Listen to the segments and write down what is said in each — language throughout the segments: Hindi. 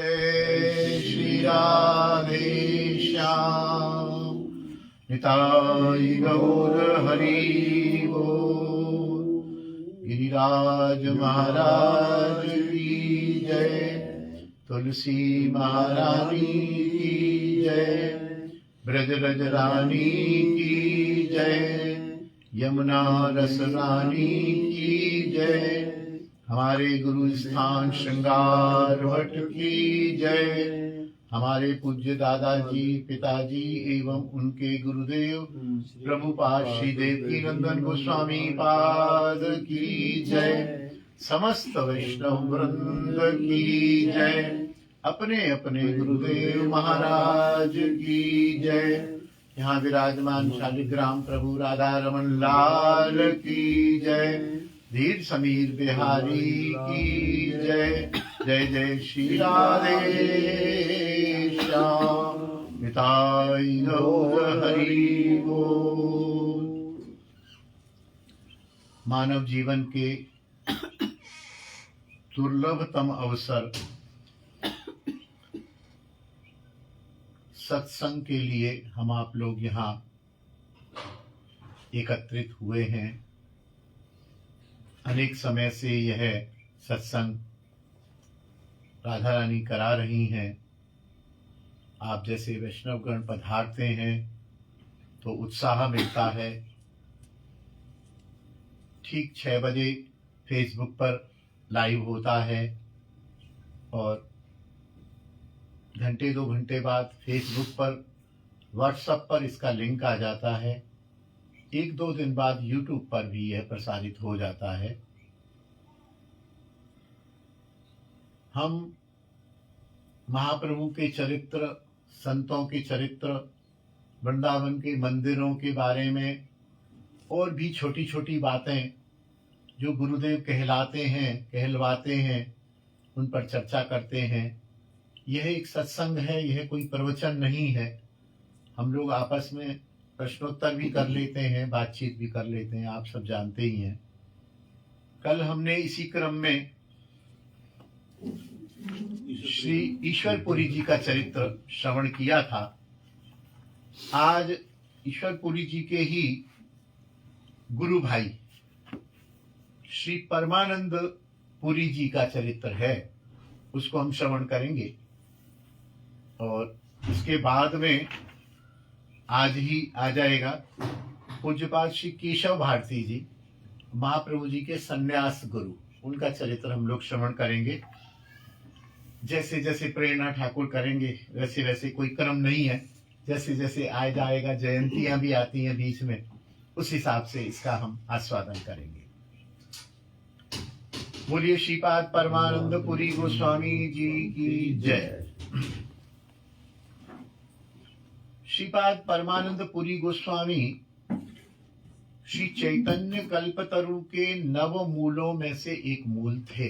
जय श्री राधे श्याम निताई गौर हरि बोल। गिरिराज महाराज की जय, तुलसी महारानी की जय, ब्रजरज रानी की जय, यमुना रस रानी की जय, हमारे गुरु स्थान श्रृंगार भट्ट की जय, हमारे पूज्य दादाजी पिताजी एवं उनके गुरुदेव प्रभुपाद श्री देवकी नंदन गोस्वामी पाद की जय, समस्त वैष्णव वृंद की जय, अपने अपने गुरुदेव महाराज की जय। यहाँ विराजमान शालिग्राम प्रभु राधा रमन लाल की जय, धीर समीर बिहारी की जय। जय जय श्री राधे श्याम निताई गौर हरि बोल। मानव जीवन के दुर्लभतम अवसर सत्संग के लिए हम आप लोग यहाँ एकत्रित हुए हैं। अनेक समय से यह सत्संग राधा रानी करा रही हैं। आप जैसे वैष्णवगण पधारते हैं तो उत्साह मिलता है। ठीक 6 बजे फेसबुक पर लाइव होता है और घंटे 2 घंटे बाद फेसबुक पर व्हाट्सएप पर इसका लिंक आ जाता है। 1-2 दिन बाद यूट्यूब पर भी यह प्रसारित हो जाता है। हम महाप्रभु के चरित्र, संतों के चरित्र, वृंदावन के मंदिरों के बारे में और भी छोटी छोटी बातें जो गुरुदेव कहलवाते हैं उन पर चर्चा करते हैं। यह एक सत्संग है, यह कोई प्रवचन नहीं है। हम लोग आपस में प्रश्नोत्तर भी कर लेते हैं, बातचीत भी कर लेते हैं, आप सब जानते ही हैं। कल हमने इसी क्रम में श्री ईश्वरपुरी जी का चरित्र श्रवण किया था। आज ईश्वरपुरी जी के ही गुरु भाई श्री परमानंद पुरी जी का चरित्र है, उसको हम श्रवण करेंगे। और उसके बाद में आज ही आ जाएगा पूज्यपाद श्री केशव भारती जी, महाप्रभु जी के सन्यास गुरु, उनका चरित्र हम लोग श्रवण करेंगे। जैसे जैसे प्रेरणा ठाकुर करेंगे वैसे वैसे, कोई क्रम नहीं है, जैसे जैसे आ जाएगा। जयंतियां भी आती हैं बीच में, उस हिसाब से इसका हम आस्वादन करेंगे। बोलिए श्रीपाद परमानंद पुरी गोस्वामी जी की जय। श्रीपाद परमानंद पुरी गोस्वामी श्री चैतन्य कल्पतरु के 9 मूलों में से एक मूल थे।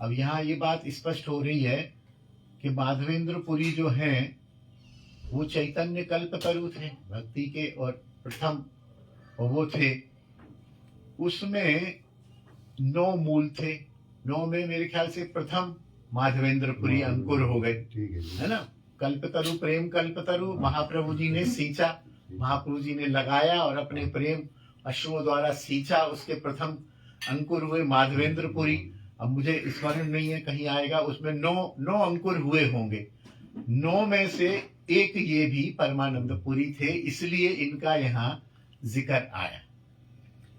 अब यहाँ ये बात स्पष्ट हो रही है कि माधवेंद्र पुरी जो हैं वो चैतन्य कल्पतरु थे, भक्ति के और प्रथम और वो थे। उसमें 9 मूल थे। 9 में मेरे ख्याल से प्रथम माधवेंद्र पुरी अंकुर हो गए, है ना। कल्पतरु, प्रेम कल्पतरु महाप्रभु जी ने सींचा, महाप्रभु जी ने लगाया और अपने प्रेम अश्रुओं द्वारा सींचा। उसके प्रथम अंकुर हुए माधवेंद्र पुरी। अब मुझे स्मरण नहीं है, कहीं आएगा, उसमें 9 अंकुर हुए होंगे। 9 में से एक ये भी परमानंद पुरी थे, इसलिए इनका यहाँ जिक्र आया।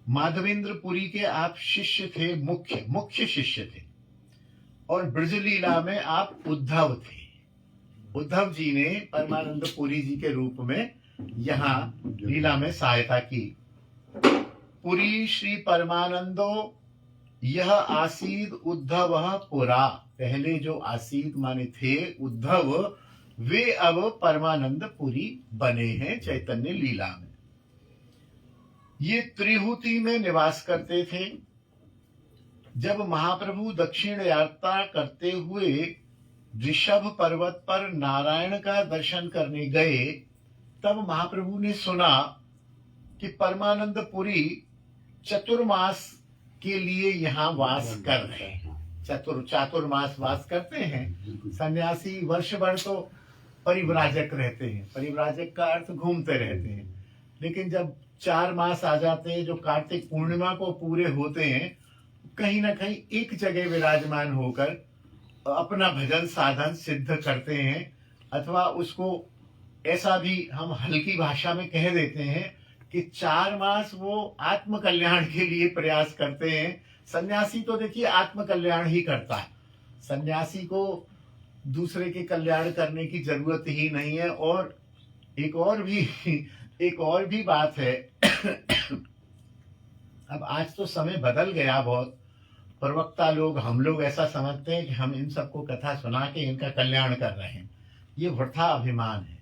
माधवेंद्र पुरी के आप शिष्य थे, मुख्य शिष्य थे। और ब्रजलीला में आप उद्धव थे। उद्धव जी ने परमानंद पुरी जी के रूप में यहाँ लीला में सहायता की। पुरी श्री परमानंदो यह आसीद उद्धव पुरा, पहले जो आसीद माने थे उद्धव, वे अब परमानंद पुरी बने हैं चैतन्य लीला में। ये त्रिहुति में निवास करते थे। जब महाप्रभु दक्षिण यात्रा करते हुए ऋषभ पर्वत पर नारायण का दर्शन करने गए, तब महाप्रभु ने सुना कि परमानंद पुरी चतुर्मास के लिए यहाँ वास कर रहे हैं। चातुर्मास वास करते हैं। सन्यासी वर्ष भर तो परिव्राजक रहते हैं। परिव्राजक का अर्थ घूमते रहते हैं। लेकिन जब 4 मास आ जाते हैं, जो कार्तिक पूर्णिमा को पूरे होते हैं, कहीं ना कहीं एक जगह विराजमान होकर अपना भजन साधन सिद्ध करते हैं। अथवा उसको ऐसा भी हम हल्की भाषा में कह देते हैं कि 4 मास वो आत्म कल्याण के लिए प्रयास करते हैं। सन्यासी तो देखिए आत्म कल्याण ही करता है। सन्यासी को दूसरे के कल्याण करने की जरूरत ही नहीं है। और एक और भी बात है। अब आज तो समय बदल गया बहुत। प्रवक्ता लोग, हम लोग ऐसा समझते हैं कि हम इन सबको कथा सुना के इनका कल्याण कर रहे हैं। ये वृथा अभिमान है।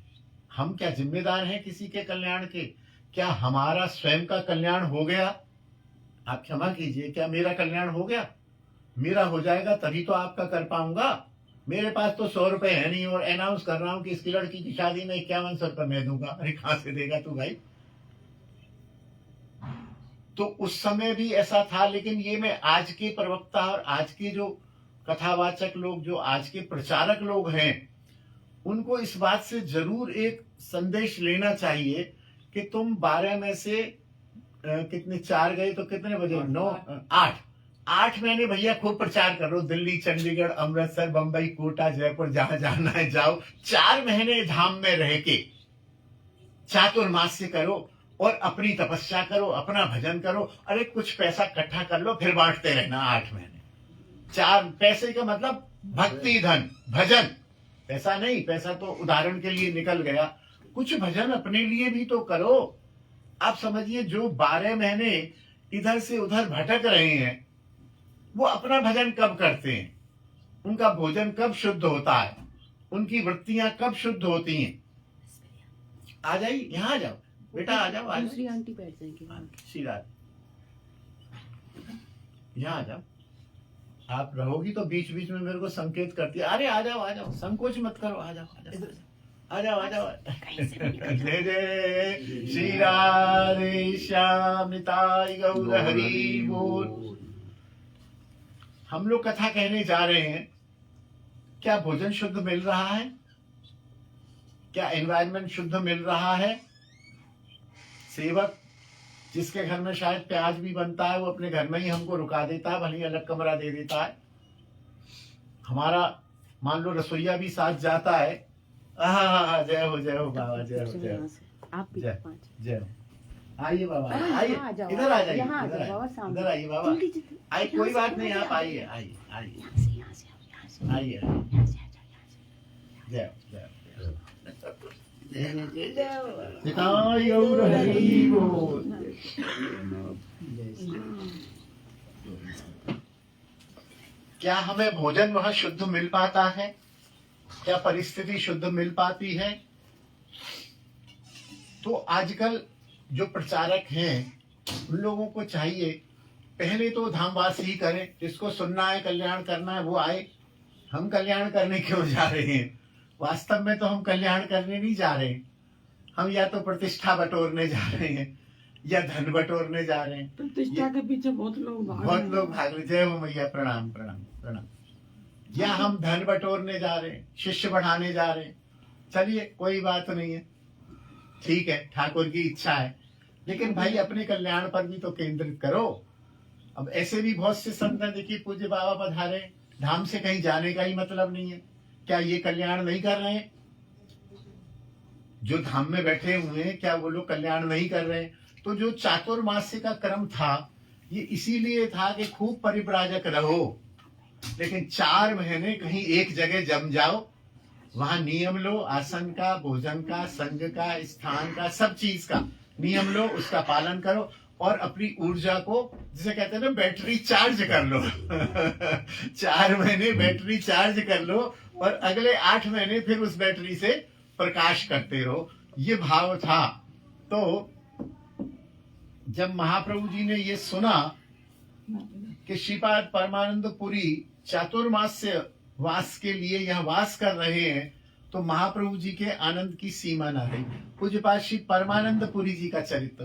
हम क्या जिम्मेदार हैं किसी के कल्याण के? क्या हमारा स्वयं का कल्याण हो गया? आप क्षमा कीजिए, क्या मेरा कल्याण हो गया? मेरा हो जाएगा तभी तो आपका कर पाऊंगा। मेरे पास तो 100 रुपए है नहीं और अनाउंस कर रहा हूं कि इसकी लड़की की शादी में 5100 रुपए मैं दूंगा। अरे कहां से देगा तू भाई? तो उस समय भी ऐसा था। लेकिन ये मैं आज के प्रवक्ता और आज के जो कथावाचक लोग, जो आज के प्रचारक लोग हैं, उनको इस बात से जरूर एक संदेश लेना चाहिए कि तुम 12 में से कितने 4 गए तो कितने बजे? 9 8 महीने भैया खूब प्रचार करो। दिल्ली, चंडीगढ़, अमृतसर, बंबई, कोटा, जयपुर, जहां जाना है जाओ। 4 महीने धाम में रह के चातुर्मास्य करो और अपनी तपस्या करो, अपना भजन करो। अरे कुछ पैसा इकट्ठा कर लो, फिर बांटते रहना 8 महीने। 4 पैसे का मतलब भक्ति धन, भजन। पैसा नहीं, पैसा तो उदाहरण के लिए निकल गया। कुछ भजन अपने लिए भी तो करो। आप समझिए, जो 12 महीने इधर से उधर भटक रहे हैं, वो अपना भजन कब करते हैं? उनका भोजन कब शुद्ध होता है? उनकी वृत्तियां कब शुद्ध होती हैं? आ जाइए, यहाँ आ जाओ बेटा, आ जाओ। दूसरी आंटी बैठ जाएंगी। श्रीराज, यहाँ आ जाओ। आप रहोगी तो बीच बीच में मेरे को संकेत करती है। अरे आ जाओ, संकोच मत करो, आ जाओ। जय जय श्री राधे श्याम निताई गौर हरि बोल। हम लोग कथा कहने जा रहे हैं। क्या भोजन शुद्ध मिल रहा है? क्या एनवायरनमेंट शुद्ध मिल रहा है? सेवक जिसके घर में शायद प्याज भी बनता है, वो अपने घर में ही हमको रुका देता है, भले ही अलग कमरा दे देता है। हमारा मान लो रसोईया भी साथ जाता है। जय हो बाबा, जय हो जय हो। आइए बाबा, आइए, इधर आ जाइए, इधर आइए बाबा। आइए, कोई बात नहीं, आप आइए। जय क्या हमें भोजन वहां शुद्ध मिल पाता है? क्या परिस्थिति शुद्ध मिल पाती है? तो आजकल जो प्रचारक हैं, उन लोगों को चाहिए पहले तो धामवास ही करें। जिसको सुनना है, कल्याण करना है, वो आए। हम कल्याण करने क्यों जा रहे हैं? वास्तव में तो हम कल्याण करने नहीं जा रहे हैं। हम या तो प्रतिष्ठा बटोरने जा रहे हैं या धन बटोरने जा रहे हैं। प्रतिष्ठा के पीछे बहुत लोग भाग रहे। जय हो मैया, प्रणाम प्रणाम प्रणाम। या हम धन बटोरने जा रहे हैं, शिष्य बढ़ाने जा रहे हैं। चलिए, कोई बात नहीं है, ठीक है, ठाकुर की इच्छा है। लेकिन भाई अपने कल्याण पर भी तो केंद्रित करो। अब ऐसे भी बहुत से संत हैं, देखिए पूज्य बाबा पधारे, धाम से कहीं जाने का ही मतलब नहीं है। क्या ये कल्याण नहीं कर रहे हैं? जो धाम में बैठे हुए हैं, क्या वो लोग कल्याण नहीं कर रहे हैं? तो जो चातुर्मास्य का क्रम था, ये इसीलिए था कि खूब परिव्राजक रहो, लेकिन 4 महीने कहीं एक जगह जम जाओ। वहां नियम लो, आसन का, भोजन का, संग का, स्थान का, सब चीज का नियम लो, उसका पालन करो और अपनी ऊर्जा को, जिसे कहते हैं ना, बैटरी चार्ज कर लो। 4 महीने बैटरी चार्ज कर लो और अगले 8 महीने फिर उस बैटरी से प्रकाश करते रहो। ये भाव था। तो जब महाप्रभु जी ने ये सुना कि श्रीपाद परमानंद पुरी चातुर्मास्य वास के लिए यहाँ वास कर रहे हैं, तो महाप्रभु जी के आनंद की सीमा न रही। पूज्यपाद श्री परमानंद पुरी जी का चरित्र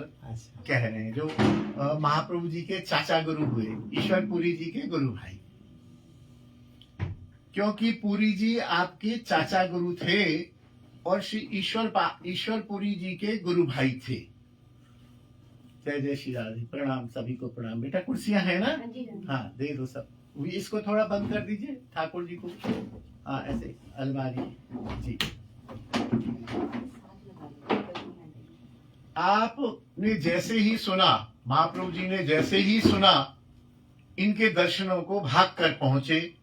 कह रहे हैं, जो महाप्रभु जी के चाचा गुरु हुए, ईश्वर पुरी जी के गुरु भाई। क्योंकि पुरी जी आपके चाचा गुरु थे और श्री ईश्वर पुरी जी के गुरु भाई थे। जय जय श्री राधे। प्रणाम, सभी को प्रणाम। बेटा कुर्सियां है ना? हाँ, दे दो सब। इसको थोड़ा बंद कर दीजिए ठाकुर जी को। हाँ, ऐसे अलमारी जी। आपने जैसे ही सुना, महाप्रभु जी ने जैसे ही सुना, इनके दर्शनों को भाग कर पहुंचे,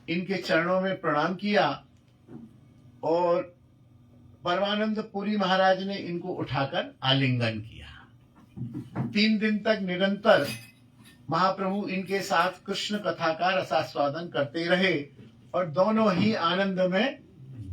इनके चरणों में प्रणाम किया और परमानंद पुरी महाराज ने इनको उठाकर आलिंगन किया। 3 दिन तक निरंतर महाप्रभु इनके साथ कृष्ण कथा का रसास्वादन करते रहे और दोनों ही आनंद में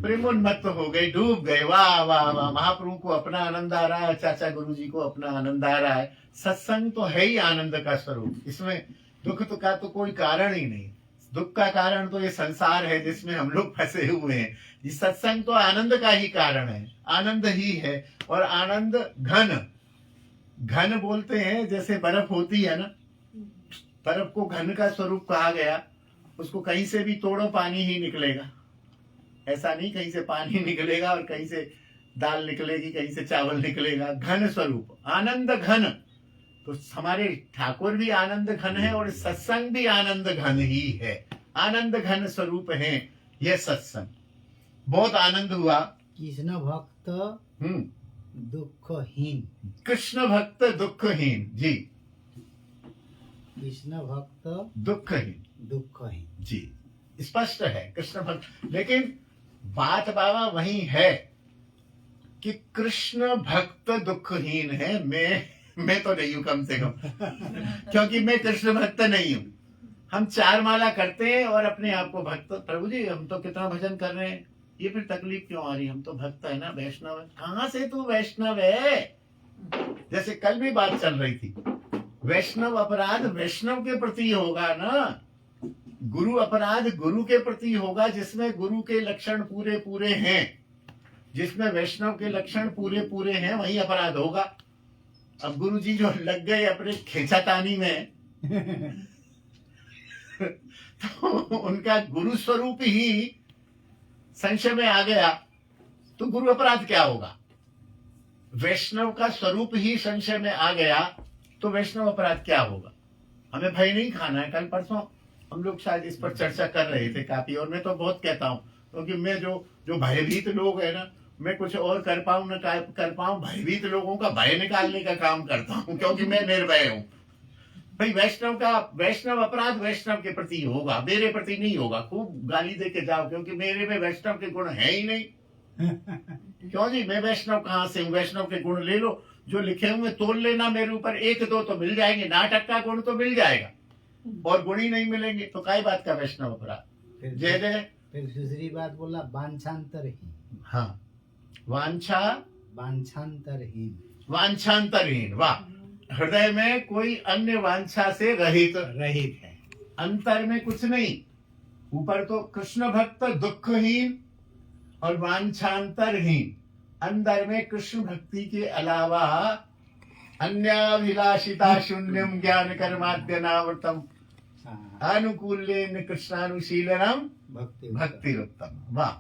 प्रेमोन्मत्त हो गए, डूब गए। वाह वाह वाह, महाप्रभु को अपना आनंद आ रहा है, चाचा गुरु जी को अपना आनंद आ रहा है। सत्संग तो है ही आनंद का स्वरूप, इसमें दुख का तो कोई कारण ही नहीं। दुख का कारण तो ये संसार है जिसमें हम लोग फंसे हुए हैं। ये सत्संग तो आनंद का ही कारण है, आनंद ही है। और आनंद घन, घन बोलते हैं जैसे बर्फ होती है ना, बर्फ को घन का स्वरूप कहा गया। उसको कहीं से भी तोड़ो पानी ही निकलेगा, ऐसा नहीं कहीं से पानी निकलेगा और कहीं से दाल निकलेगी, कहीं से चावल निकलेगा। घन स्वरूप, आनंद घन। तो हमारे ठाकुर भी आनंद घन है और सत्संग भी आनंद घन ही है। आनंद घन स्वरूप है यह सत्संग। बहुत आनंद हुआ। कृष्ण भक्त दुखहीन। कृष्ण भक्त दुखहीन जी। कृष्ण भक्त दुखहीन जी, स्पष्ट है कृष्ण भक्त। लेकिन बात बाबा वही है कि कृष्ण भक्त दुखहीन है। मैं तो नहीं हूं कम से कम क्योंकि मैं कृष्ण भक्त नहीं हूं। हम 4 माला करते हैं और अपने आप को भक्त, प्रभु जी हम तो कितना भजन कर रहे हैं, ये फिर तकलीफ क्यों आ रही? हम तो भक्त है ना, वैष्णव है। कहां से तू वैष्णव है? जैसे कल भी बात चल रही थी, वैष्णव अपराध वैष्णव के प्रति होगा ना, गुरु अपराध गुरु के प्रति होगा। जिसमें गुरु के लक्षण पूरे पूरे हैं, जिसमें वैष्णव के लक्षण पूरे पूरे हैं, वही अपराध होगा। अब गुरु जी जो लग गए अपने खींचातानी में तो उनका गुरु स्वरूप ही संशय में आ गया, तो गुरु अपराध क्या होगा? वैष्णव का स्वरूप ही संशय में आ गया तो वैष्णव अपराध क्या होगा? हमें भय नहीं खाना है। कल परसों हम लोग शायद इस पर चर्चा कर रहे थे काफी, और मैं तो बहुत कहता हूँ क्योंकि मैं जो भयभीत लोग है ना, मैं कुछ और कर पाऊं न कर पाऊं, भयभीत लोगों का भय निकालने का काम करता हूं क्योंकि मैं निर्भय हूं। भाई वैष्णव अपराध वैष्णव के प्रति होगा, मेरे प्रति नहीं होगा। खूब गाली दे के जाओ क्योंकि मेरे में वैष्णव के गुण है ही नहीं। क्यों जी, मैं वैष्णव कहां से हूं? वैष्णव के गुण ले लो, जो लिखे हुए तोल लेना मेरे ऊपर, 1-2 तो मिल जाएंगे, नाटक का गुण तो मिल जाएगा और गुण ही नहीं मिलेंगे तो काय बात का वैष्णव अपराध। जय जय। फिर दूसरी बात बोला वांछांतरहीन। हाँ, वांछांतरहीन। वांछांतरहीन, वाह। हृदय में कोई अन्य वांछा से रहित है, अंतर में कुछ नहीं। ऊपर तो कृष्ण भक्त दुखहीन और वांछांतरहीन, अंदर में कृष्ण भक्ति के अलावा अन्याभिलाषिता शून्यम ज्ञान कर्माद्यनावृतम अनुकूल्येन कृष्णानुशीलनम भक्तिरुत्तम। वाह।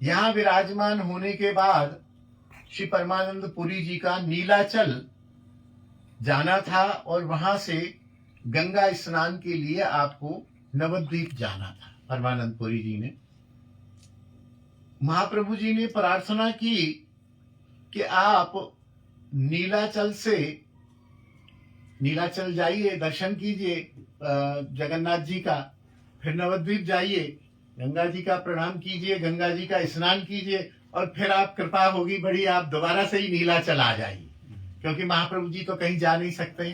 यहाँ विराजमान होने के बाद श्री परमानंद पुरी जी का नीलाचल जाना था और वहां से गंगा स्नान के लिए आपको नवद्वीप जाना था। परमानंद पुरी जी ने, महाप्रभु जी ने प्रार्थना की कि आप नीलाचल जाइए, दर्शन कीजिए जगन्नाथ जी का, फिर नवद्वीप जाइए, गंगा जी का प्रणाम कीजिए, गंगा जी का स्नान कीजिए और फिर आप कृपा होगी बड़ी, आप दोबारा से ही नीलाचल आ जाइए। क्योंकि महाप्रभु जी तो कहीं जा नहीं सकते,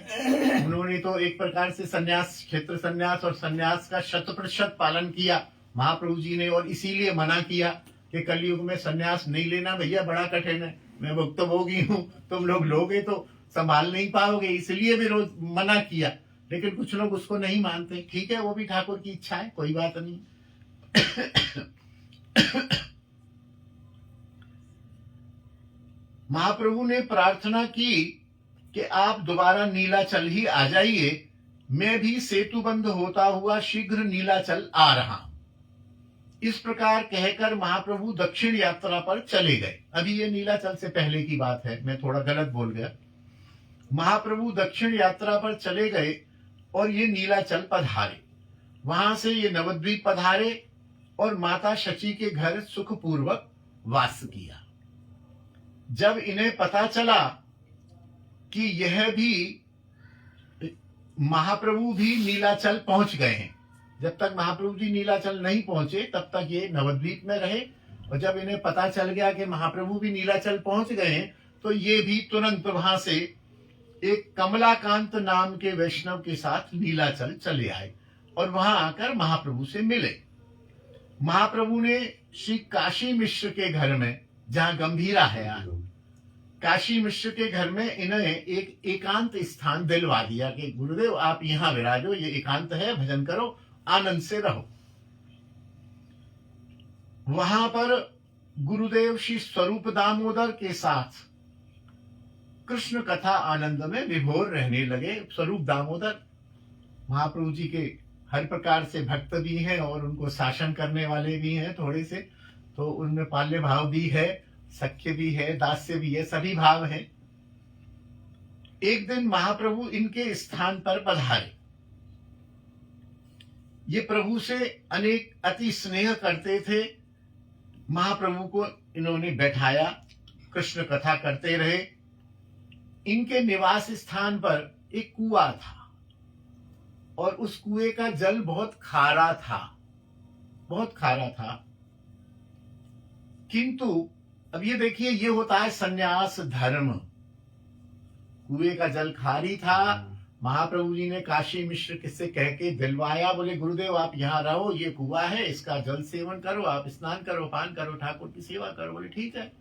उन्होंने तो एक प्रकार से सन्यास, क्षेत्र सन्यास और सन्यास का 100% पालन किया महाप्रभु जी ने, और इसीलिए मना किया कि कलयुग में सन्यास नहीं लेना भैया, बड़ा कठिन है, मैं भुक्तभोगी हूँ, तुम लोग लोगे तो संभाल नहीं पाओगे, इसलिए भी रोज मना किया। लेकिन कुछ लोग उसको नहीं मानते, ठीक है, वो भी ठाकुर की इच्छा है, कोई बात नहीं। महाप्रभु ने प्रार्थना की कि आप दोबारा नीलाचल ही आ जाइए, मैं भी सेतु बंद होता हुआ शीघ्र नीलाचल आ रहा हूं। इस प्रकार कहकर महाप्रभु दक्षिण यात्रा पर चले गए। अभी ये नीलाचल से पहले की बात है, मैं थोड़ा गलत बोल गया। महाप्रभु दक्षिण यात्रा पर चले गए और ये नीलाचल पधारे। वहां से ये नवद्वीप पधारे और माता शची के घर सुखपूर्वक वास किया। जब इन्हें पता चला कि यह भी महाप्रभु भी नीलाचल पहुंच गए हैं, जब तक महाप्रभु जी नीलाचल नहीं पहुंचे तब तक ये नवद्वीप में रहे, और जब इन्हें पता चल गया कि महाप्रभु भी नीलाचल पहुंच गए हैं तो ये भी तुरंत वहां से एक कमलाकांत नाम के वैष्णव के साथ नीलाचल चले आए और वहां आकर महाप्रभु से मिले। महाप्रभु ने श्री काशी मिश्र के घर में, जहां गंभीरा है, काशी मिश्र के घर में इन्हें एक एकांत स्थान दिलवा दिया कि गुरुदेव आप यहां विराजो, ये एकांत है, भजन करो, आनंद से रहो। वहां पर गुरुदेव श्री स्वरूप दामोदर के साथ कृष्ण कथा आनंद में विभोर रहने लगे। स्वरूप दामोदर महाप्रभु जी के हर प्रकार से भक्त भी हैं और उनको शासन करने वाले भी हैं थोड़े से, तो उनमें पाल्य भाव भी है, सख्य भी है, दास्य भी है, सभी भाव हैं। एक दिन महाप्रभु इनके स्थान पर पधारे। ये प्रभु से अनेक अति स्नेह करते थे। महाप्रभु को इन्होंने बैठाया, कृष्ण कथा करते रहे। इनके निवास स्थान पर एक कुआं था और उस कुएं का जल बहुत खारा था, बहुत खारा था। किंतु अब ये देखिए, ये होता है सन्यास धर्म। कुएं का जल खारी था। महाप्रभु जी ने काशी मिश्र किससे कह के दिलवाया, बोले गुरुदेव आप यहाँ रहो, ये कुआं है, इसका जल सेवन करो, आप स्नान करो, पान करो, ठाकुर की सेवा करो। बोले ठीक है।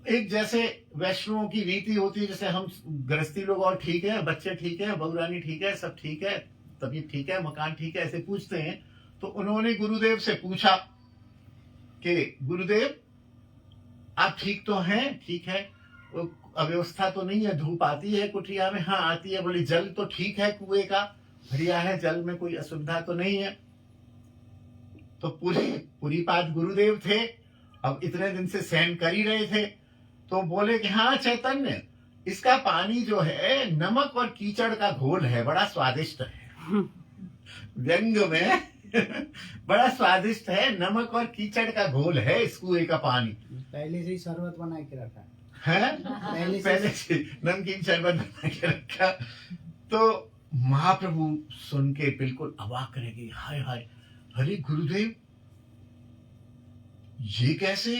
एक जैसे वैष्णवों की रीति होती है, जैसे हम गृहस्थी लोग और ठीक है, बच्चे ठीक है, बहुरानी ठीक है, सब ठीक है, तबीयत ठीक है, मकान ठीक है, ऐसे पूछते हैं। तो उन्होंने गुरुदेव से पूछा कि गुरुदेव आप ठीक तो हैं? ठीक है। अव्यवस्था तो नहीं है? धूप आती है कुटिया में? हाँ आती है। बोले जल तो ठीक है, कुएं का बढ़िया है, जल में कोई असुविधा तो नहीं है? तो पूरी बात गुरुदेव थे, अब इतने दिन से सहन कर ही रहे थे। तो बोले कि हाँ चैतन्य, इसका पानी जो है नमक और कीचड़ का घोल है, बड़ा स्वादिष्ट है। व्यंग में बड़ा स्वादिष्ट है, नमक और कीचड़ का घोल है इस कुएं का पानी। पहले से ही शरबत बना के रखा है, पहले से नमकीन शरबत बना के रखा। तो महाप्रभु सुन के बिल्कुल अवाक रह गए। हाय हाय, अरे गुरुदेव ये कैसे?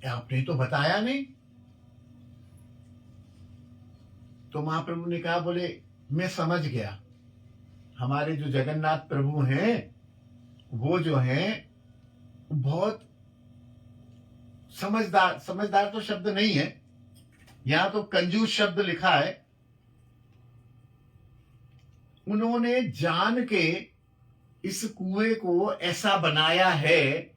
आपने तो बताया नहीं। तो महाप्रभु ने कहा, बोले मैं समझ गया, हमारे जो जगन्नाथ प्रभु हैं वो जो हैं बहुत समझदार, समझदार तो शब्द नहीं है, यहां तो कंजूस शब्द लिखा है। उन्होंने जान के इस कुएं को ऐसा बनाया है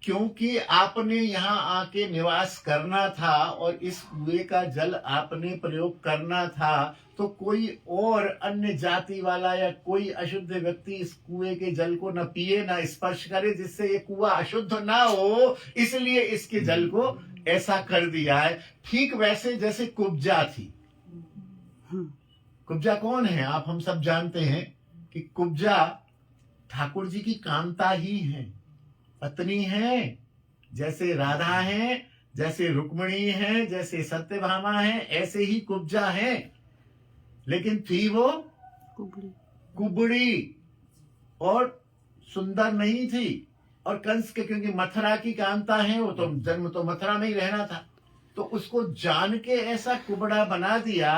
क्योंकि आपने यहां आके निवास करना था और इस कुएं का जल आपने प्रयोग करना था, तो कोई और अन्य जाति वाला या कोई अशुद्ध व्यक्ति इस कुएं के जल को न पिए न स्पर्श करे, जिससे ये कुआं अशुद्ध ना हो, इसलिए इसके जल को ऐसा कर दिया है। ठीक वैसे जैसे कुब्जा थी। कुब्जा कौन है? आप हम सब जानते हैं कि कुब्जा ठाकुर जी की कांता ही है, पत्नी है। जैसे राधा है, जैसे रुक्मिणी है, जैसे सत्यभामा है, ऐसे ही कुब्जा है। लेकिन थी वो कुबड़ी और सुंदर नहीं थी। और कंस के, क्योंकि मथुरा की कांता है, वो तो जन्म तो मथुरा में ही रहना था, तो उसको जान के ऐसा कुबड़ा बना दिया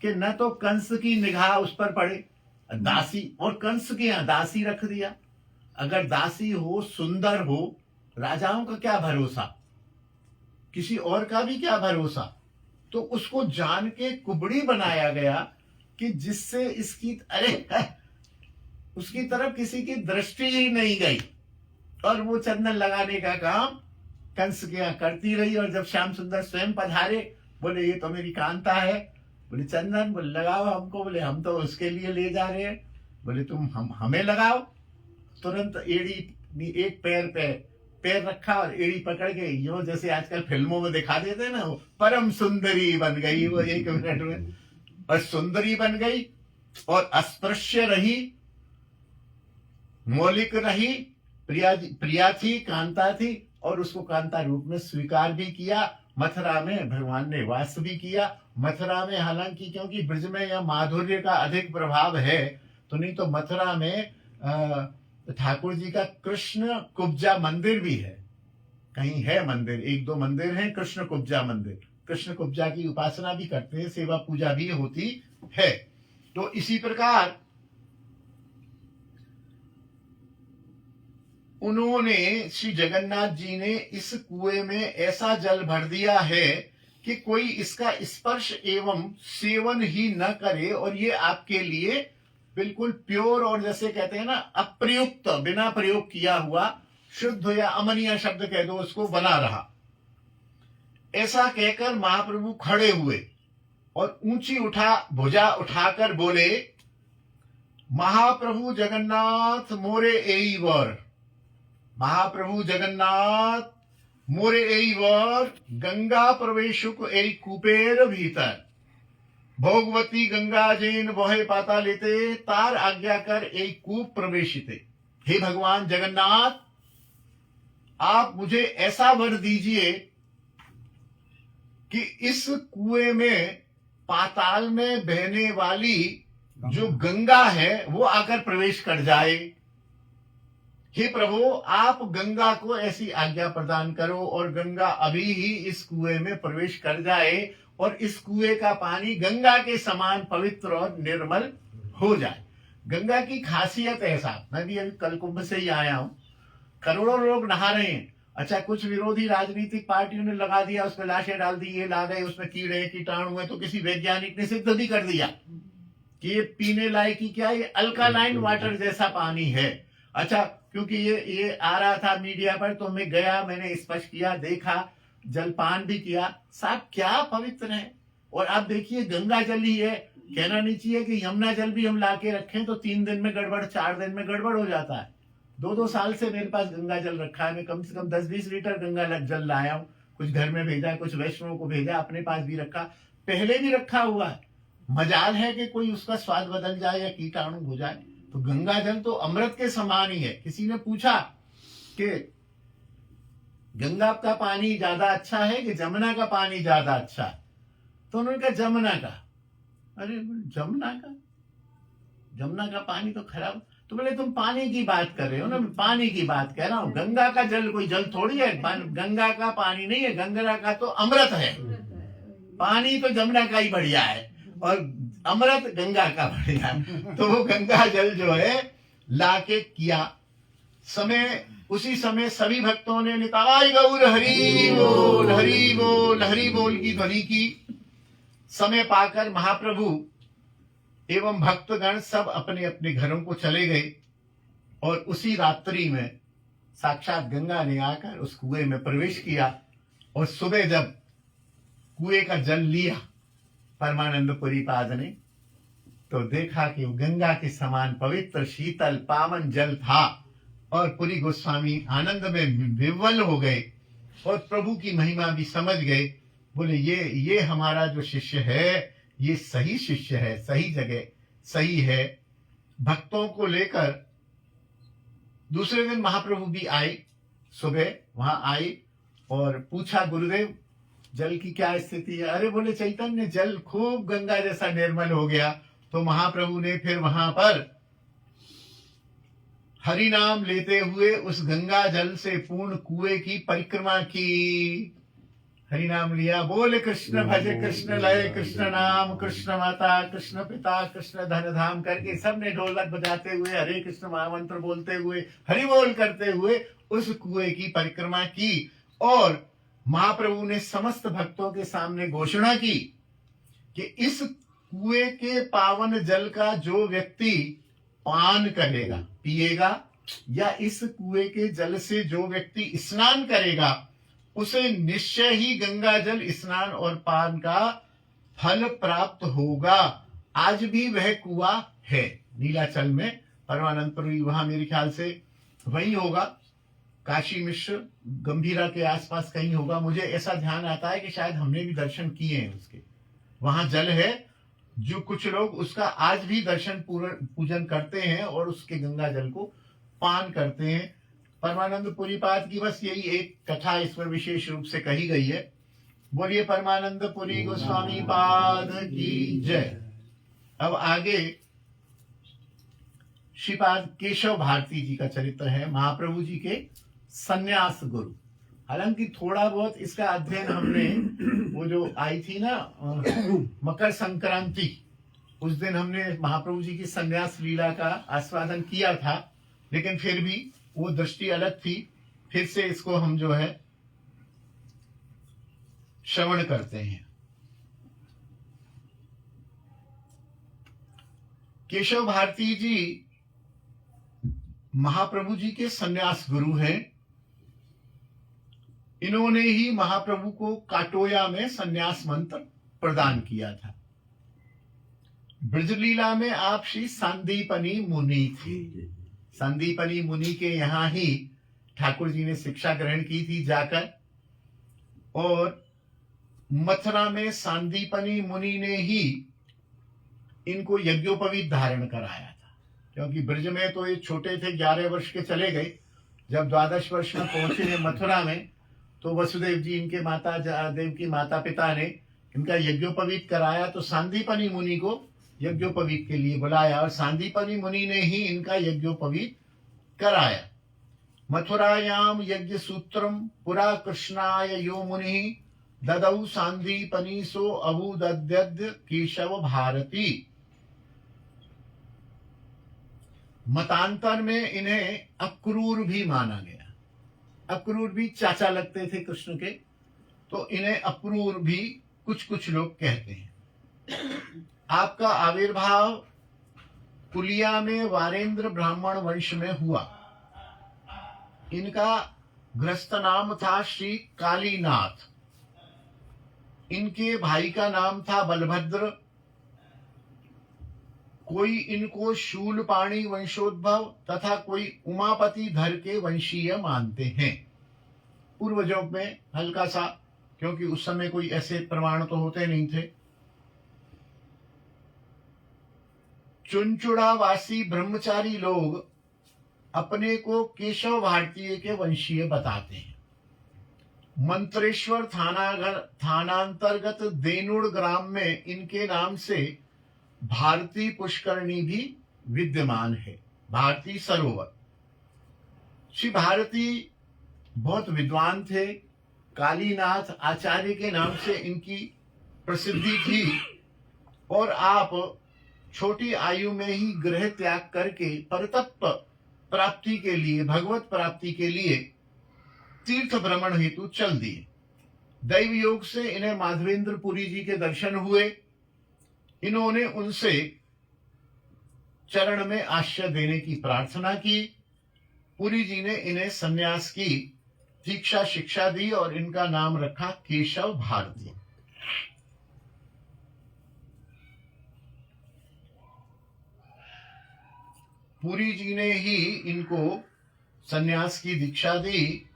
कि न तो कंस की निगाह उस पर पड़े, दासी, और कंस के यहाँ दासी रख दिया। अगर दासी हो, सुंदर हो, राजाओं का क्या भरोसा, किसी और का भी क्या भरोसा। तो उसको जान के कुबड़ी बनाया गया कि जिससे इसकी, अरे उसकी तरफ किसी की दृष्टि ही नहीं गई, और वो चंदन लगाने का काम कंस के यहाँ करती रही। और जब श्याम सुंदर स्वयं पधारे, बोले ये तो मेरी कांता है, बोले चंदन बोले लगाओ हमको, बोले हम तो उसके लिए ले जा रहे हैं। बोले तुम हमें लगाओ। तुरंत एड़ी एक पैर पे पैर रखा और एड़ी पकड़ के यो जैसे आजकल फिल्मों में दिखा देते हैं ना, वो परम सुंदरी बन गई वो 1 मिनट में, और सुंदरी बन गई और अस्पृश्य रही, मौलिक रही, प्रिया थी, कांता थी, और उसको कांता रूप में स्वीकार भी किया। मथुरा में भगवान ने वास भी किया। मथुरा में हालांकि क्योंकि ब्रज में या माधुर्य का अधिक प्रभाव है, तो नहीं तो मथुरा में ठाकुर जी का कृष्ण कुब्जा मंदिर भी है, कहीं है मंदिर, 1-2 मंदिर हैं कृष्ण कुब्जा मंदिर। कृष्ण कुब्जा की उपासना भी करते हैं, सेवा पूजा भी होती है। तो इसी प्रकार उन्होंने, श्री जगन्नाथ जी ने इस कुएं में ऐसा जल भर दिया है कि कोई इसका स्पर्श एवं सेवन ही न करे, और ये आपके लिए बिल्कुल प्योर, और जैसे कहते हैं ना अप्रयुक्त, बिना प्रयोग किया हुआ शुद्ध या अमनीय शब्द कह दो उसको, बना रहा। ऐसा कहकर महाप्रभु खड़े हुए और ऊंची भुजा उठाकर बोले, महाप्रभु जगन्नाथ मोरे एई वर, महाप्रभु जगन्नाथ मोरे एई वर, गंगा प्रवेशुक एई कूपेर भीतर, भोगवती गंगा जैन बहे पाता लेते, तार आज्ञा कर एक कूप प्रवेशिते। हे भगवान जगन्नाथ, आप मुझे ऐसा वर दीजिए कि इस कुएं में पाताल में बहने वाली जो गंगा है वो आकर प्रवेश कर जाए। हे प्रभु, आप गंगा को ऐसी आज्ञा प्रदान करो और गंगा अभी ही इस कुएं में प्रवेश कर जाए, और इस कुएं का पानी गंगा के समान पवित्र और निर्मल हो जाए। गंगा की खासियत है साहब, मैं भी अभी कल कुंभ से ही आया हूं, करोड़ों लोग नहा रहे हैं। अच्छा, कुछ विरोधी राजनीतिक पार्टियों ने लगा दिया, उसमें लाशें डाल दी, ये ला गए, उसमें कीड़े कीटाणु है, तो किसी वैज्ञानिक ने सिद्ध भी कर दिया कि ये पीने लायक की क्या, ये अल्कालाइन वाटर जैसा पानी है। अच्छा, क्योंकि ये आ रहा था मीडिया पर, तो मैं गया, मैंने स्पर्श किया, देखा, जलपान भी किया, साहब क्या पवित्र है। और आप देखिए गंगा जल ही है, कहना नहीं चाहिए कि यमुना जल भी हम लाके रखें तो 3 दिन में गड़बड़, 4 दिन में गड़बड़ हो जाता है। 2-2 साल से मेरे पास गंगा जल रखा है, मैं कम से कम 10-20 लीटर गंगा जल लाया हूँ। कुछ घर में भेजा, कुछ वैष्णव को भेजा, अपने पास भी रखा, पहले भी रखा हुआ है। मजाल है कि कोई उसका स्वाद बदल जाए या कीटाणु हो जाए। तो गंगा जल तो अमृत के समान ही है। किसी ने पूछा कि गंगा का पानी ज्यादा अच्छा है कि जमुना का पानी ज्यादा अच्छा है, तो उन्होंने कहा जमुना का। अरे जमुना का पानी तो खराब। तो बोले तुम पानी की बात कर रहे हो ना, मैं पानी की बात कह रहा हूँ। गंगा का जल कोई जल थोड़ी है, गंगा का पानी नहीं है, गंगा का तो अमृत है। पानी तो जमुना का ही बढ़िया है और अमृत गंगा का बढ़िया है। तो वो गंगा जल जो है लाके किया, उसी समय सभी भक्तों ने निताय गौर हरि बोल, हरि बोल, हरि बोल की ध्वनि की। समय पाकर महाप्रभु एवं भक्तगण सब अपने अपने घरों को चले गए, और उसी रात्रि में साक्षात गंगा ने आकर उस कुएं में प्रवेश किया। और सुबह जब कुएं का जल लिया परमानंदपुरी पाद ने, तो देखा कि वो गंगा के समान पवित्र शीतल पावन जल था, और पुरी गोस्वामी आनंद में विह्वल हो गए और प्रभु की महिमा भी समझ गए। बोले ये हमारा जो शिष्य है ये सही शिष्य है, सही जगह सही है। भक्तों को लेकर दूसरे दिन महाप्रभु भी आए, सुबह वहां आए और पूछा गुरुदेव जल की क्या स्थिति है। अरे बोले चैतन्य जल खूब गंगा जैसा निर्मल हो गया। तो महाप्रभु ने फिर वहां पर हरि नाम लेते हुए उस गंगा जल से पूर्ण कुएं की परिक्रमा की। हरि नाम लिया, बोले कृष्ण भज कृष्ण लय कृष्ण नाम, कृष्ण माता कृष्ण पिता कृष्ण धन धाम करके सबने ढोलक बजाते हुए हरे कृष्ण महामंत्र बोलते हुए हरि बोल करते हुए उस कुएं की परिक्रमा की। और महाप्रभु ने समस्त भक्तों के सामने घोषणा की कि इस कुएं के पावन जल का जो व्यक्ति पान करेगा, पिएगा, या इस कुएं के जल से जो व्यक्ति स्नान करेगा, उसे निश्चय ही गंगा जल स्नान और पान का फल प्राप्त होगा। आज भी वह कुआं है नीलाचल में, परमानंदपुरी वहां मेरे ख्याल से वही होगा, काशी मिश्र गंभीरा के आसपास कहीं होगा। मुझे ऐसा ध्यान आता है कि शायद हमने भी दर्शन किए हैं उसके। वहां जल है, जो कुछ लोग उसका आज भी दर्शन पूजन करते हैं और उसके गंगा जल को पान करते हैं। परमानंद पुरी पाद की बस यही एक कथा इसमें विशेष रूप से कही गई है। बोलिए परमानंद पुरी गोस्वामी पाद की जय। अब आगे श्रीपाद केशव भारती जी का चरित्र है, महाप्रभु जी के सन्यास गुरु। हालांकि थोड़ा बहुत इसका अध्ययन हमने वो जो आई थी ना मकर संक्रांति, उस दिन हमने महाप्रभु जी की सन्यास लीला का आस्वादन किया था, लेकिन फिर भी वो दृष्टि अलग थी। फिर से इसको हम जो है श्रवण करते हैं। केशव भारती जी महाप्रभु जी के सन्यास गुरु हैं। इन्होंने ही महाप्रभु को काटोया में सन्यास मंत्र प्रदान किया था। ब्रजलीला में आप श्री संदीपनी मुनि थे। संदीपनी मुनि के यहां ही ठाकुर जी ने शिक्षा ग्रहण की थी जाकर, और मथुरा में संदीपनी मुनि ने ही इनको यज्ञोपवीत धारण कराया था। क्योंकि ब्रज में तो ये छोटे थे, 11 वर्ष के चले गए। जब 12 वर्ष में पहुंचे मथुरा में, तो वसुदेव जी इनके माता देव की माता पिता ने इनका यज्ञोपवीत कराया। तो सांदीपनी मुनि को यज्ञोपवीत के लिए बुलाया और सांदीपनी मुनि ने ही इनका यज्ञोपवीत कराया। मथुरायाम यज्ञ सूत्रम पुरा कृष्णाय यो मुनि ददौ सांदीपनी सो अभूदद्यद केशव भारती। मतांतर में इन्हें अक्रूर भी माना गया। अक्रूर भी चाचा लगते थे कृष्ण के, तो इन्हें अक्रूर भी कुछ लोग कहते हैं। आपका आविर्भाव पुलिया में वारेंद्र ब्राह्मण वंश में हुआ। इनका गृहस्थ नाम था श्री कालीनाथ। इनके भाई का नाम था बलभद्र। कोई इनको शूलपाणी वंशोद्भव तथा कोई उमापति धर के वंशीय मानते हैं। पूर्वजों में हल्का सा, क्योंकि उस समय कोई ऐसे प्रमाण तो होते नहीं थे। चुनचुड़ावासी ब्रह्मचारी लोग अपने को केशव भारतीय के वंशीय बताते हैं। मंत्रेश्वर थानांतर्गत देनुड़ ग्राम में इनके नाम से भारती पुष्करणी भी विद्यमान है, भारती सरोवर। श्री भारती बहुत विद्वान थे। कालीनाथ आचार्य के नाम से इनकी प्रसिद्धि थी, और आप छोटी आयु में ही गृह त्याग करके परतत्व प्राप्ति के लिए, भगवत प्राप्ति के लिए तीर्थ भ्रमण हेतु चल दिए। दैव योग से इन्हें माधवेंद्र पुरी जी के दर्शन हुए। इन्होंने उनसे चरण में आश्रय देने की प्रार्थना की। पुरी जी ने इन्हें सन्यास की दीक्षा शिक्षा दी और इनका नाम रखा केशव भारती। पुरी जी ने ही इनको सन्यास की दीक्षा दी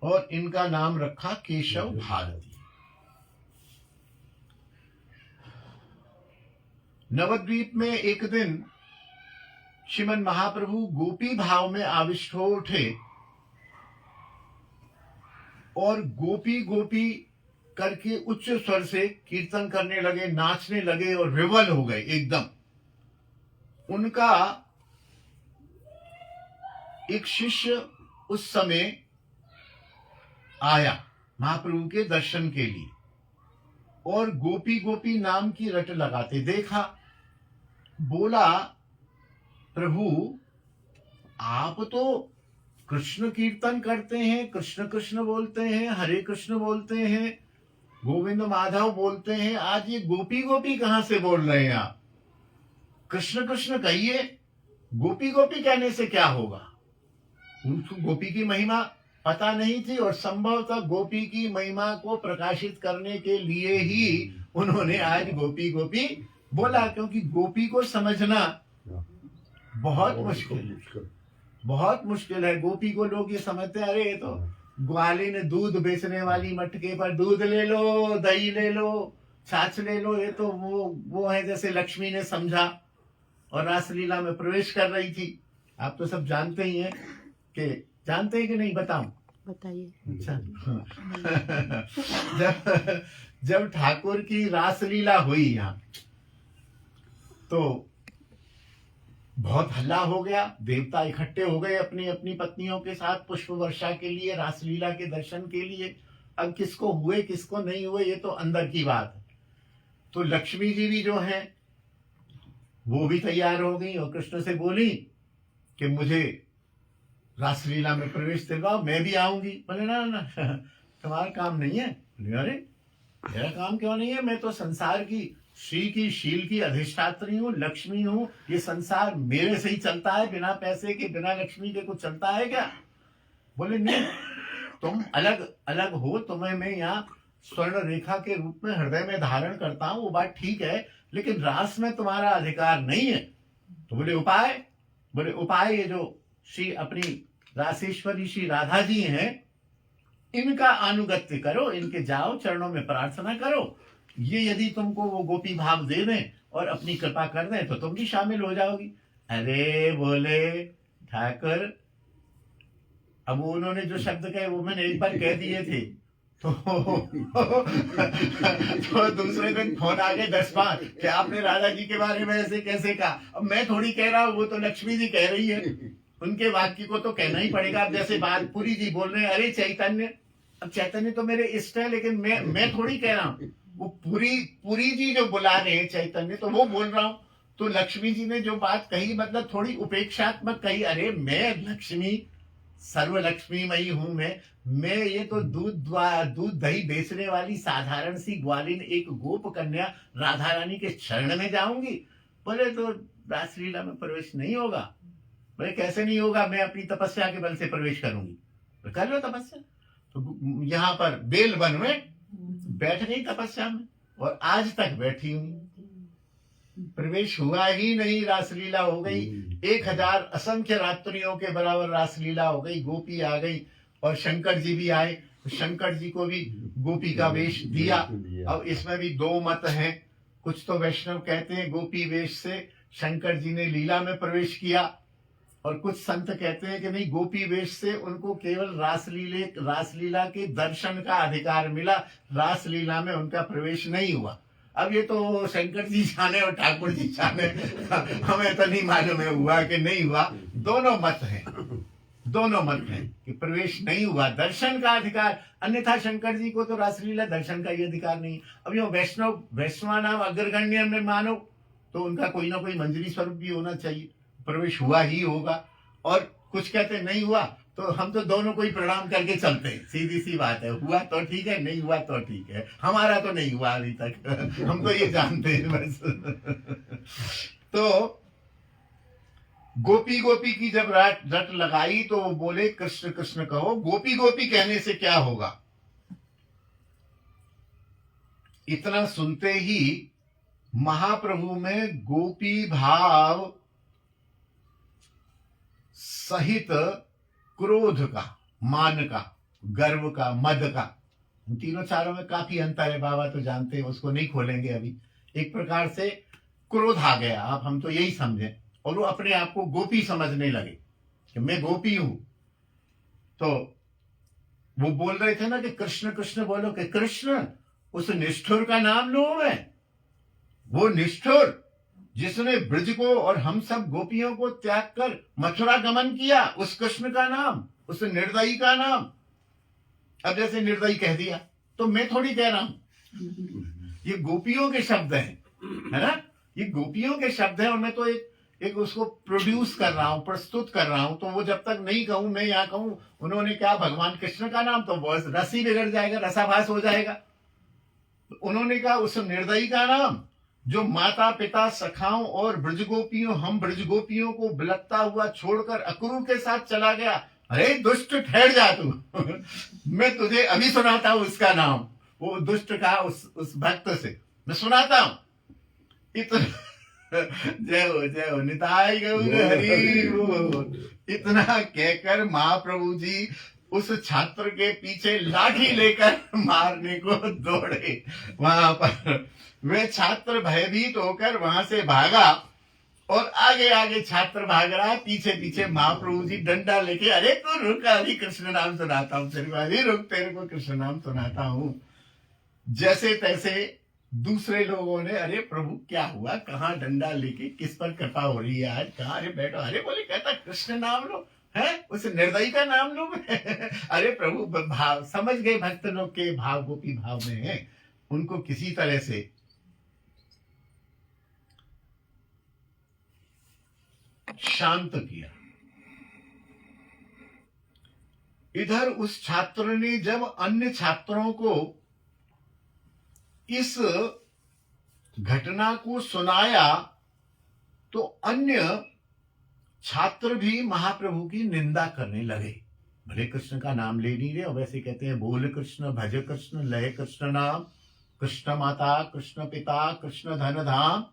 और इनका नाम रखा केशव भारती। नवद्वीप में एक दिन श्रीमन महाप्रभु गोपी भाव में आविष्ट हो उठे और गोपी गोपी करके उच्च स्वर से कीर्तन करने लगे, नाचने लगे और विवल हो गए एकदम। उनका एक शिष्य उस समय आया महाप्रभु के दर्शन के लिए और गोपी गोपी नाम की रट लगाते देखा। बोला, प्रभु आप तो कृष्ण कीर्तन करते हैं, कृष्ण कृष्ण बोलते हैं, हरे कृष्ण बोलते हैं, गोविंद माधव बोलते हैं, आज ये गोपी गोपी कहां से बोल रहे हैं आप? कृष्ण कृष्ण कहिए, गोपी गोपी कहने से क्या होगा? उनको गोपी की महिमा पता नहीं थी और संभवतः गोपी की महिमा को प्रकाशित करने के लिए ही उन्होंने आज गोपी गोपी बोला, क्योंकि गोपी को समझना बहुत मुश्किल है। गोपी को लोग ये समझते हैं, अरे ये तो ग्वाली ने दूध बेचने वाली मटके पर दूध ले लो, दही ले लो, छाछ ले लो, ये तो वो है जैसे लक्ष्मी ने समझा और रासलीला में प्रवेश कर रही थी। आप तो सब जानते ही हैं कि नहीं, बताऊं? बताइए। अच्छा जब ठाकुर की रासलीला हुई यहाँ, तो बहुत हल्ला हो गया, देवता इकट्ठे हो गए अपनी अपनी पत्नियों के साथ पुष्प वर्षा के लिए, रासलीला के दर्शन के लिए। अब किसको हुए किसको नहीं हुए ये तो अंदर की बात है। तो लक्ष्मी जी भी जो है वो भी तैयार हो गई और कृष्ण से बोली कि मुझे रासलीला में प्रवेश दिलवाओ, मैं भी आऊंगी। बोले ना ना तुम्हारा काम नहीं है। बोले अरे मेरा काम क्यों नहीं है, मैं तो संसार की श्री की शील की अधिष्ठात्री हूँ, लक्ष्मी हूँ, ये संसार मेरे से ही चलता है, बिना पैसे के बिना लक्ष्मी के कुछ चलता है क्या? बोले नहीं, तुम अलग अलग हो, तुम्हें मैं यहाँ स्वर्ण रेखा के रूप में हृदय में धारण करता हूँ, वो बात ठीक है, लेकिन रास में तुम्हारा अधिकार नहीं है। तो बोले उपाय? बोले उपाय ये जो श्री अपनी रासेश्वरी श्री राधा जी हैं, इनका अनुगत्य करो, इनके जाओ चरणों में प्रार्थना करो, ये यदि तुमको वो गोपी भाव दे दें और अपनी कृपा कर दें तो तुम भी शामिल हो जाओगी। अरे बोले ठाकुर, अब उन्होंने जो शब्द कहे वो मैंने एक बार कह दिए थे, तो दूसरे दिन फोन आ गए 10 बार कि आपने राधा जी के बारे में ऐसे कैसे कहा। अब मैं थोड़ी कह रहा हूँ, वो तो लक्ष्मी जी कह रही है, उनके वाक्य को तो कहना ही पड़ेगा। अब जैसे बात पूरी जी बोल रहे हैं, अरे चैतन्य, अब चैतन्य तो मेरे इष्ट है, लेकिन मैं थोड़ी कह रहा हूँ, वो पूरी जी जो बुला रहे हैं चैतन्य, तो वो बोल रहा हूँ। तो लक्ष्मी जी ने जो बात कही मतलब थोड़ी उपेक्षात्मक कही, अरे मैं लक्ष्मी सर्व लक्ष्मीमयी हूं, मैं ये तो दूध दही बेचने वाली साधारण सी ग्वालिन एक गोप कन्या राधा रानी के शरण में जाऊंगी। बोले तो रासलीला में प्रवेश नहीं होगा। बोले कैसे नहीं होगा, मैं अपनी तपस्या के बल से प्रवेश करूंगी। बोले कर लो तपस्या। तो यहाँ पर बेल वन में बैठ गई तपस्या में और आज तक बैठी हुई, प्रवेश हुआ ही नहीं, रासलीला हो गई। 1000 असंख्य रात्रियों के बराबर रासलीला हो गई, गोपी आ गई और शंकर जी भी आए, शंकर जी को भी गोपी का वेश दिया। अब इसमें भी 2 मत हैं, कुछ तो वैष्णव कहते हैं गोपी वेश से शंकर जी ने लीला में प्रवेश किया, और कुछ संत कहते हैं कि नहीं, गोपी वेश से उनको केवल रासलीला के दर्शन का अधिकार मिला, रासलीला में उनका प्रवेश नहीं हुआ। अब ये तो शंकर जी जाने और ठाकुर जी जाने, हमें तो नहीं मालूम है हुआ कि नहीं हुआ। दोनों मत हैं कि प्रवेश नहीं हुआ, दर्शन का अधिकार। अन्यथा शंकर जी को तो रासलीला दर्शन का ही अधिकार नहीं। अब यो वैष्णव नाम अग्रगण्य में मानो तो उनका कोई ना कोई मंजरी स्वरूप भी होना चाहिए, प्रवेश हुआ ही होगा। और कुछ कहते नहीं हुआ तो हम तो दोनों को ही प्रणाम करके चलते हैं, सीधी सी बात है, हुआ तो ठीक है, नहीं हुआ तो ठीक है, हमारा तो नहीं हुआ अभी तक, हम तो ये जानते हैं बस। तो गोपी की जब रट लगाई तो वो बोले कृष्ण कृष्ण कहो, गोपी कहने से क्या होगा। इतना सुनते ही महाप्रभु में गोपी भाव सहित क्रोध का, मान का, गर्व का, मद का, इन तीनों चारों में काफी अंतर है, बाबा तो जानते हैं, उसको नहीं खोलेंगे अभी। एक प्रकार से क्रोध आ गया, आप हम तो यही समझें, और वो अपने आप को गोपी समझने लगे कि मैं गोपी हूं। तो वो बोल रहे थे ना कि कृष्ण कृष्ण बोलो, कि कृष्ण उस निष्ठुर का नाम लो मैं, वो निष्ठुर जिसने ब्रज को और हम सब गोपियों को त्याग कर मथुरा गमन किया, उस कृष्ण का नाम, उस निर्दयी का नाम। अब जैसे निर्दयी कह दिया तो मैं थोड़ी कह रहा हूं, ये गोपियों के शब्द हैं, है ना, ये गोपियों के शब्द हैं, और मैं तो एक उसको प्रोड्यूस कर रहा हूं, प्रस्तुत कर रहा हूं। तो वो जब तक नहीं कहूं, मैं यहाँ कहूं उन्होंने क्या भगवान कृष्ण का नाम, तो बस रस ही बिगड़ जाएगा, रसाभास हो जाएगा। उन्होंने कहा उस निर्दयी का नाम जो माता पिता सखाओं और ब्रजगोपियों, हम ब्रजगोपियों को बिलकता हुआ छोड़कर अक्रूर के साथ चला गया। अरे दुष्ट ठहर जा तू, मैं तुझे अभी सुनाता हूं उसका नाम। वो दुष्ट कहा उस भक्त से, मैं सुनाता हूं। इतना जय हो निताय गौर हरि बोल। इतना कहकर महाप्रभु जी उस छात्र के पीछे लाठी लेकर मारने को दौड़े। वहां पर वे छात्र भयभीत होकर वहां से भागा और आगे आगे छात्र भाग रहा, पीछे पीछे महाप्रभु जी डंडा लेके, अरे तू रुक, हरि कृष्ण नाम सुनाता हूँ तेरे को, अरे रुक तेरे को कृष्ण नाम सुनाता हूँ। जैसे तैसे दूसरे लोगों ने, अरे प्रभु क्या हुआ, कहाँ डंडा लेके, किस पर कृपा हो रही है आज, कहाँ, अरे बैठो, अरे बोले कहता कृष्ण नाम लो है, उस निर्दयी का नाम लो। अरे प्रभु भाव समझ गए, भक्त लोग के भाव गोपी भाव में है, उनको किसी तरह से शांत किया। इधर उस छात्र ने जब अन्य छात्रों को इस घटना को सुनाया तो अन्य छात्र भी महाप्रभु की निंदा करने लगे। भले कृष्ण का नाम ले नहीं रहे और वैसे कहते हैं बोल कृष्ण, भज कृष्ण, लय कृष्ण नाम, कृष्ण माता, कृष्ण पिता, कृष्ण धन धाम,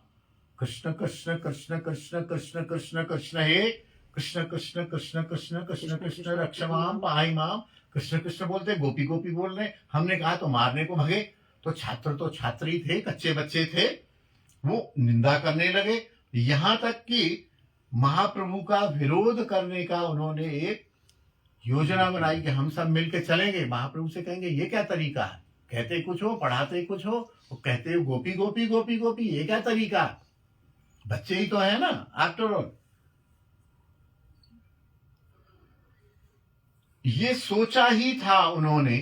कृष्ण कृष्ण कृष्ण कृष्ण कृष्ण कृष्ण कृष्ण हे कृष्ण कृष्ण कृष्ण कृष्ण कृष्ण कृष्ण रक्ष माम पाहि माम। कृष्ण कृष्ण बोलते, गोपी गोपी बोल रहे। हमने कहा तो मारने को भगे, तो छात्र ही थे, कच्चे बच्चे थे, वो निंदा करने लगे। यहां तक कि महाप्रभु का विरोध करने का उन्होंने एक योजना बनाई कि हम सब मिलकर चलेंगे, महाप्रभु से कहेंगे ये क्या तरीका है, कहते कुछ हो पढ़ाते कुछ हो, और कहते हो गोपी गोपी गोपी गोपी, ये क्या तरीका, बच्चे ही तो है ना आफ्टर ऑल। ये सोचा ही था उन्होंने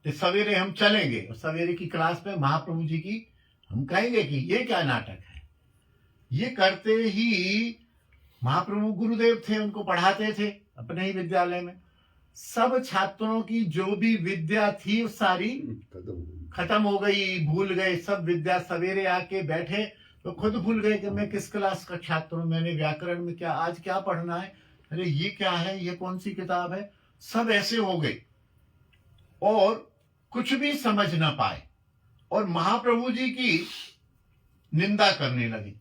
कि सवेरे हम चलेंगे और सवेरे की क्लास में महाप्रभु जी की हम कहेंगे कि ये क्या नाटक है। ये करते ही महाप्रभु गुरुदेव थे, उनको पढ़ाते थे अपने ही विद्यालय में। सब छात्रों की जो भी विद्या थी सारी खत्म हो गई, भूल गए सब विद्या। सवेरे आके बैठे तो खुद भूल गए कि मैं किस क्लास का छात्र हूं, मैंने व्याकरण में क्या आज क्या पढ़ना है, अरे ये क्या है, ये कौन सी किताब है, सब ऐसे हो गए और कुछ भी समझ ना पाए और महाप्रभु जी की निंदा करने लगे।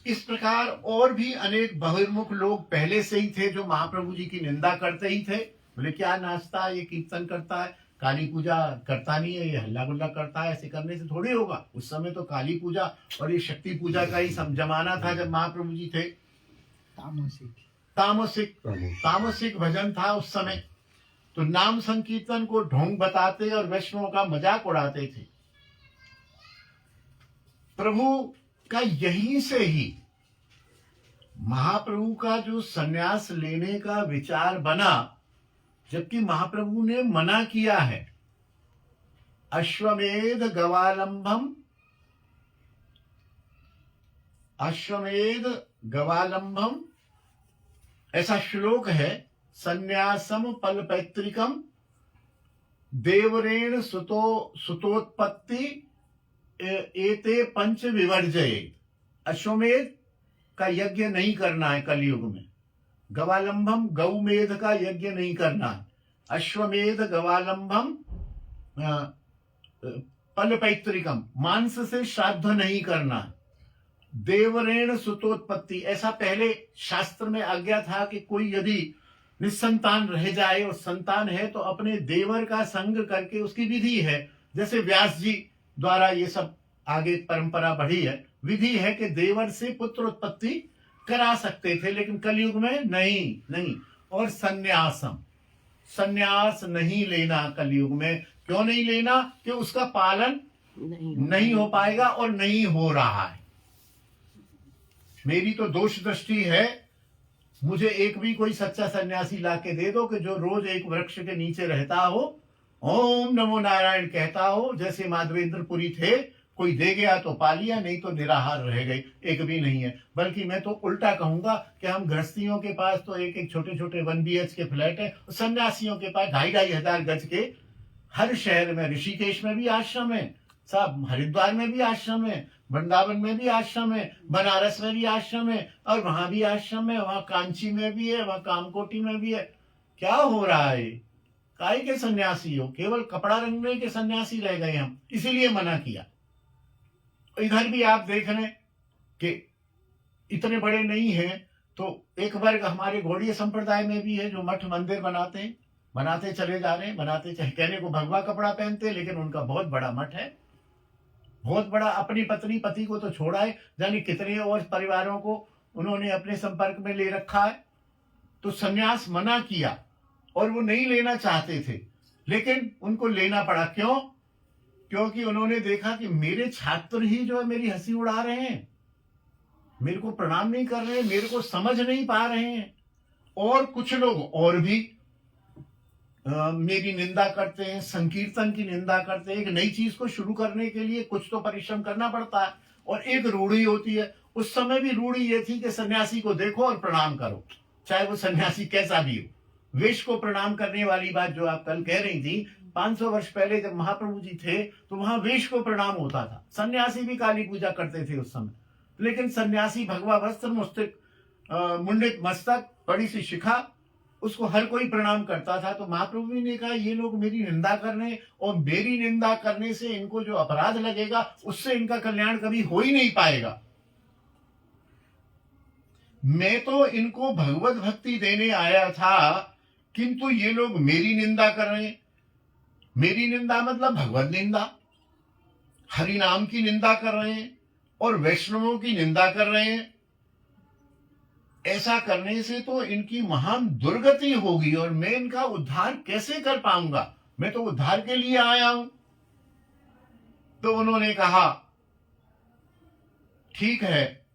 इस प्रकार और भी अनेक बहिर्मुख लोग पहले से ही थे जो महाप्रभु जी की निंदा करते ही थे। बोले क्या नाचता है, ये कीर्तन करता है, काली पूजा करता नहीं है, ये हल्ला गुल्ला करता है, ऐसे करने से थोड़ी होगा। उस समय तो काली पूजा और ये शक्ति पूजा का ही जमाना था जब महाप्रभु जी थे। तामसिक भजन था उस समय। तो नाम संकीर्तन को ढोंग बताते और वैष्णवों का मजाक उड़ाते थे। प्रभु का यहीं से ही महाप्रभु का जो सन्यास लेने का विचार बना, जबकि महाप्रभु ने मना किया है। अश्वमेध गवालंबम ऐसा श्लोक है। सन्यासम पल पैतृकम देवरेण सुतोत्पत्ति एते पंच विवर्जये। अश्वमेध का यज्ञ नहीं करना है कलयुग में। गवालंबम गौमेध का यज्ञ नहीं करना है। अश्वमेध गवालंबम पल पैतृकम मांस से श्राद्ध नहीं करना है। देवरेण सुतोत्पत्ति ऐसा पहले शास्त्र में आज्ञा था कि कोई यदि निसंतान रह जाए और संतान है तो अपने देवर का संग करके, उसकी विधि है। जैसे व्यास जी द्वारा ये सब आगे परंपरा बढ़ी है, विधि है कि देवर से पुत्र उत्पत्ति करा सकते थे, लेकिन कलयुग में नहीं। और संन्यास नहीं लेना कलयुग में। क्यों नहीं लेना? कि उसका पालन नहीं हो पाएगा और नहीं हो रहा है। मेरी तो दोष दृष्टि है, मुझे एक भी कोई सच्चा सन्यासी लाके दे दो कि जो रोज एक वृक्ष के नीचे रहता हो, ओम नमो नारायण कहता हो, जैसे माधवेंद्रपुरी थे। कोई दे गया तो पा लिया, नहीं तो निराहार रह गए। एक भी नहीं है। बल्कि मैं तो उल्टा कहूंगा कि हम गृहस्थियों के पास तो एक छोटे छोटे 1 BH के फ्लैट है, सन्यासियों के पास 2,500 हजार गज के हर शहर में। ऋषिकेश में भी आश्रम है, सब हरिद्वार में भी आश्रम है, वृंदावन में भी आश्रम है, बनारस में भी आश्रम है, और वहां भी आश्रम है, वहां कांची में भी है, वहां कामकोटी में भी है। क्या हो रहा है? काय के सन्यासी हो, केवल कपड़ा रंगने के सन्यासी रह गए हम, इसीलिए मना किया। इधर भी आप देख रहे हैं कि इतने बड़े नहीं हैं, तो एक वर्ग हमारे गौड़ीय संप्रदाय में भी है जो मठ मंदिर बनाते हैं, बनाते चले जा रहे हैं, बनाते चाहे कहने को भगवा कपड़ा पहनते हैं, लेकिन उनका बहुत बड़ा मठ है, बहुत बड़ा। अपनी पत्नी पति को तो छोड़ा है, जाने कितने और परिवारों को उन्होंने अपने संपर्क में ले रखा है। तो सन्यास मना किया और वो नहीं लेना चाहते थे, लेकिन उनको लेना पड़ा। क्यों? क्योंकि उन्होंने देखा कि मेरे छात्र ही जो है मेरी हंसी उड़ा रहे हैं, मेरे को प्रणाम नहीं कर रहे हैं, मेरे को समझ नहीं पा रहे हैं। और कुछ लोग और भी मेरी निंदा करते हैं, संकीर्तन की निंदा करते हैं। एक नई चीज को शुरू करने के लिए कुछ तो परिश्रम करना पड़ता है, और एक रूढ़ी होती है। उस समय भी रूढ़ी ये थी कि सन्यासी को देखो और प्रणाम करो, चाहे वो सन्यासी कैसा भी हो। वेश को प्रणाम करने वाली बात जो आप कल कह रही थी, 500 वर्ष पहले जब महाप्रभु जी थे तो वहां वेश को प्रणाम होता था। सन्यासी भी काली पूजा करते थे उस समय, लेकिन सन्यासी भगवा वस्त्र, मुंडित मस्तक, बड़ी सी शिखा, उसको हर कोई प्रणाम करता था। तो महाप्रभु जी ने कहा ये लोग मेरी निंदा करने, और मेरी निंदा करने से इनको जो अपराध लगेगा उससे इनका कल्याण कभी हो ही नहीं पाएगा। मैं तो इनको भगवत भक्ति देने आया था, किंतु ये लोग मेरी निंदा कर रहे हैं। मेरी निंदा मतलब भगवत निंदा, हरि नाम की निंदा कर रहे हैं और वैष्णवों की निंदा कर रहे हैं। ऐसा करने से तो इनकी महान दुर्गति होगी, और मैं इनका उद्धार कैसे कर पाऊंगा? मैं तो उद्धार के लिए आया हूं। तो उन्होंने कहा ठीक है,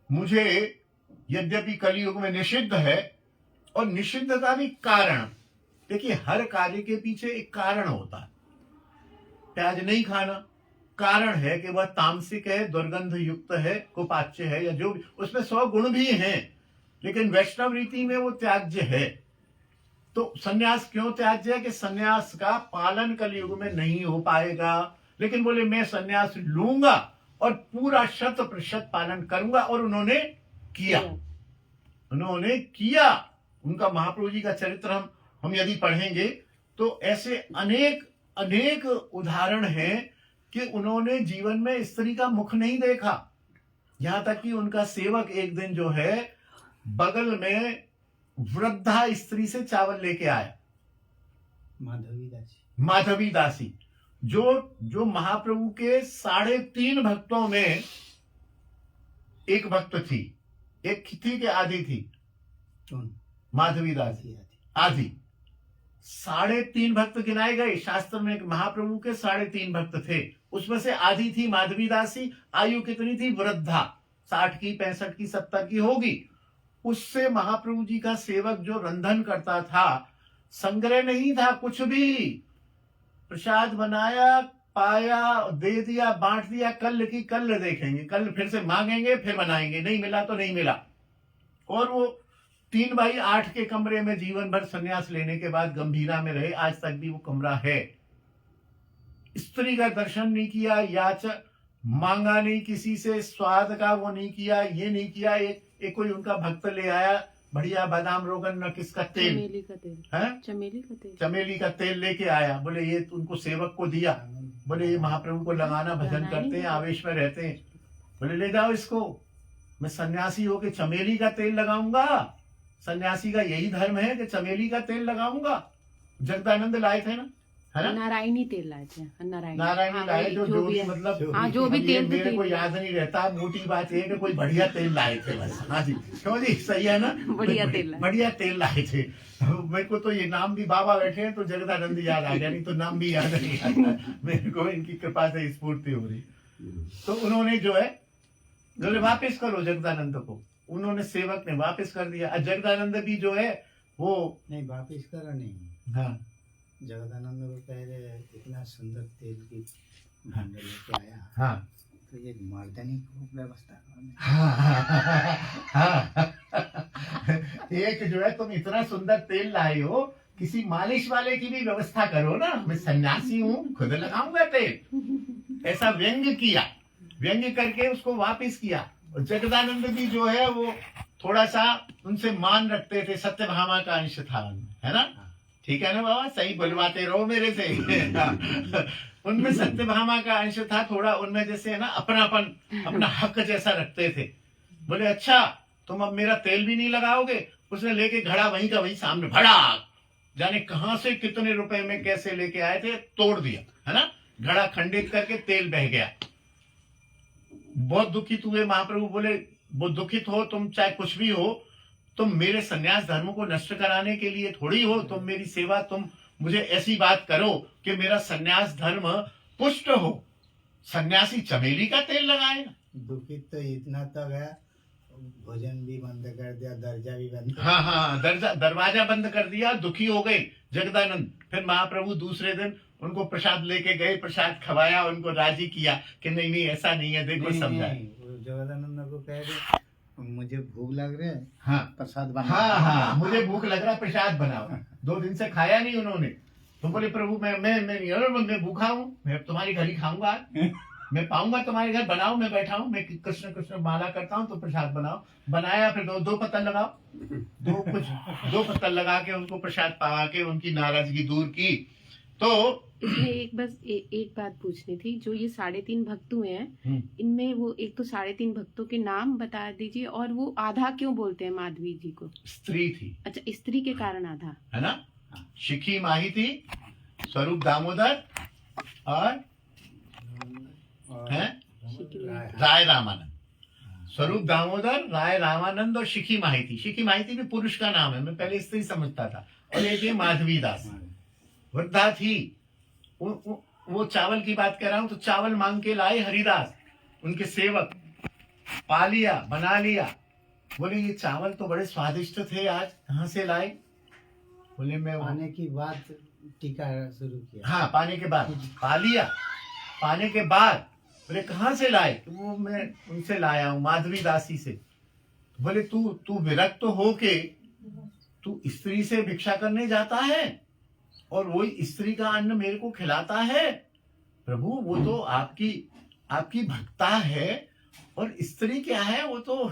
मुझे यद्यपि कलयुग में निषिद्ध है, और निषिद्धता भी कारण, देखिए हर कार्य के पीछे एक कारण होता है। प्याज नहीं खाना कारण है कि वह तामसिक है, दुर्गंध युक्त है, कुपाच्य है, या जो भी, उसमें 100 गुण भी हैं, लेकिन वैष्णव रीति में वो त्याज्य है। तो सन्यास क्यों त्याज्य है? कि सन्यास का पालन कलयुग में नहीं हो पाएगा। लेकिन बोले मैं सन्यास लूंगा और पूरा 100% पालन करूंगा, और उन्होंने किया। उन्होंने किया। उनका महाप्रभु जी का चरित्र हम यदि पढ़ेंगे तो ऐसे अनेक अनेक उदाहरण हैं कि उन्होंने जीवन में स्त्री का मुख नहीं देखा। यहां तक कि उनका सेवक एक दिन जो है बगल में वृद्धा स्त्री से चावल लेके आया, माधवी दासी, जो महाप्रभु के 3.5 भक्तों में एक भक्त थी। एक थी कि आधी थी? माधवी दासी आधी। 3.5 भक्त गिनाए गए शास्त्र में, महाप्रभु के 3.5 भक्त थे, उसमें से आधी थी माधवी दासी। आयु कितनी थी? वृद्धा, 60 की, 65 की, 70 की होगी। उससे महाप्रभु जी का सेवक जो रंधन करता था, संग्रह नहीं था कुछ भी, प्रसाद बनाया, पाया, दे दिया, बांट दिया, कल की कल देखेंगे, कल फिर से मांगेंगे, फिर बनाएंगे, नहीं मिला तो नहीं मिला। और वो 3/8 के कमरे में जीवन भर संन्यास लेने के बाद गंभीरा में रहे, आज तक भी वो कमरा है। स्त्री का दर्शन नहीं किया, याचक मांगा नहीं किसी से, स्वाद का वो नहीं किया, ये नहीं किया। एक कोई उनका भक्त ले आया बढ़िया बादाम रोगन न किसका तेल, चमेली का तेल है, चमेली का तेल लेके आया। बोले ये उनको सेवक को दिया, बोले ये महाप्रभु को लगाना, भजन करते हैं, आवेश में रहते हैं। बोले ले जाओ इसको, मैं सन्यासी होके चमेली का तेल लगाऊंगा। सन्यासी का यही धर्म है कि चमेली का तेल लगाऊंगा। जगदानंद लाए थे ना, है ना, नारायणी तेल लाए थे, नारायणी लाए, जो भी मतलब, हाँ जो भी तेल मेरे को याद नहीं रहता। मोटी बात ये है कि कोई बढ़िया तेल लाए थे बस। हाँ जी, क्यों जी, सही है ना, बढ़िया तेल लाए थे। मेरे को तो ये नाम भी, बाबा बैठे हैं तो जगदानंद याद आ गया, नहीं तो नाम भी याद नहीं आता। मेरे को इनकी कृपा से स्फूर्ति हो रही। तो उन्होंने जो है बोले वापिस करो जगदानंद को, उन्होंने सेवक ने वापस कर दिया। जगदानंद भी जो है वो नहीं वापस करा नहीं। हाँ, जगदानंद को पहले इतना सुंदर तेल की भांडे लेके आया। हाँ, तो ये मर्दनी को व्यवस्था एक जो है तुम इतना सुंदर तेल लाए हो, किसी मालिश वाले की भी व्यवस्था करो ना, मैं सन्यासी हूँ, खुद लगाऊंगा तेल। ऐसा व्यंग्य किया, व्यंग्य करके उसको वापिस किया। और जगदानंद भी जो है वो थोड़ा सा उनसे मान रखते थे, सत्यभामा का अंश था, है ना, ठीक है ना बाबा, सही बुलवाते रहो मेरे से। उनमें सत्यभामा का अंश था थोड़ा, उनमें जैसे है ना अपनापन, अपना हक जैसा रखते थे। बोले अच्छा तुम अब मेरा तेल भी नहीं लगाओगे। उसने लेके घड़ा वहीं का वहीं सामने भड़ाक, जाने कहां से कितने रुपए में कैसे लेके आए थे, तोड़ दिया, है ना, घड़ा खंडित करके तेल बह गया। बहुत दुखित हुए महाप्रभु। बोले वो दुखित हो तुम, चाहे कुछ भी हो, तुम मेरे सन्यास धर्म को नष्ट कराने के लिए थोड़ी हो। तुम मेरी सेवा, तुम मुझे ऐसी बात करो कि मेरा सन्यास धर्म पुष्ट हो। सन्यासी चमेली का तेल लगाएगा। दुखित तो इतना तो गया, भोजन भी बंद कर दिया, दर्जा भी बंद। हाँ हाँ, दरवाजा बंद कर दिया, दुखी हो गए जगदानंद। फिर महाप्रभु दूसरे दिन उनको प्रसाद लेके गए, प्रसाद खवाया, उनको राजी किया कि नहीं नहीं ऐसा नहीं है, देखो समझाए। जगदानंद को कह रहे मुझे भूख लग रहा है, हाँ प्रसाद बना। हाँ हाँ, मुझे भूख लग रहा है, प्रसाद बनाओ। 2 दिन से खाया नहीं उन्होंने। तो बोले प्रभु मैं भूखा हूँ, मैं तुम्हारे घर ही खाऊंगा, मैं पाऊंगा तुम्हारे घर, बनाओ, मैं बैठा हूँ, मैं कृष्ण कृष्ण माला करता हूँ, तो प्रसाद बनाओ। बनाया, फिर दो पत्तल लगाओ, दो पत्तल लगा के उनको प्रसाद पावा के उनकी नाराजगी दूर की। तो इसमें एक बस एक बात पूछनी थी, जो ये 3.5 भक्त हुए हैं, इनमें वो एक तो 3.5 भक्तों के नाम बता दीजिए, और वो आधा क्यों बोलते हैं माधवी जी को? स्त्री थी। अच्छा, स्त्री के कारण आधा, है ना। शिखी माही थी, स्वरूप दामोदर और है राय रामानंद। स्वरूप दामोदर, राय रामानंद और शिखी माहिती। शिखी माहिती भी पुरुष का नाम है, मैं पहले स्त्री समझता था। और एक ये माधवी दास वृद्धा थी। वो चावल की बात कर रहा हूं, तो चावल मांग के लाए हरिदास, उनके सेवक, पा लिया, बना लिया। बोले ये चावल तो बड़े स्वादिष्ट थे, आज कहाँ से लाए? बोले मैं पाने की बात टीका शुरू किया। हाँ, पाने के बाद पा लिया। पाने के बाद बोले कहाँ से लाए? तो वो मैं उनसे लाया हूँ, माधवी दासी से। बोले तू विरक्त हो के तू स्त्री से भिक्षा करने जाता है और वही स्त्री का अन्न मेरे को खिलाता है? प्रभु वो तो आपकी भक्ता है, और स्त्री क्या है, वो तो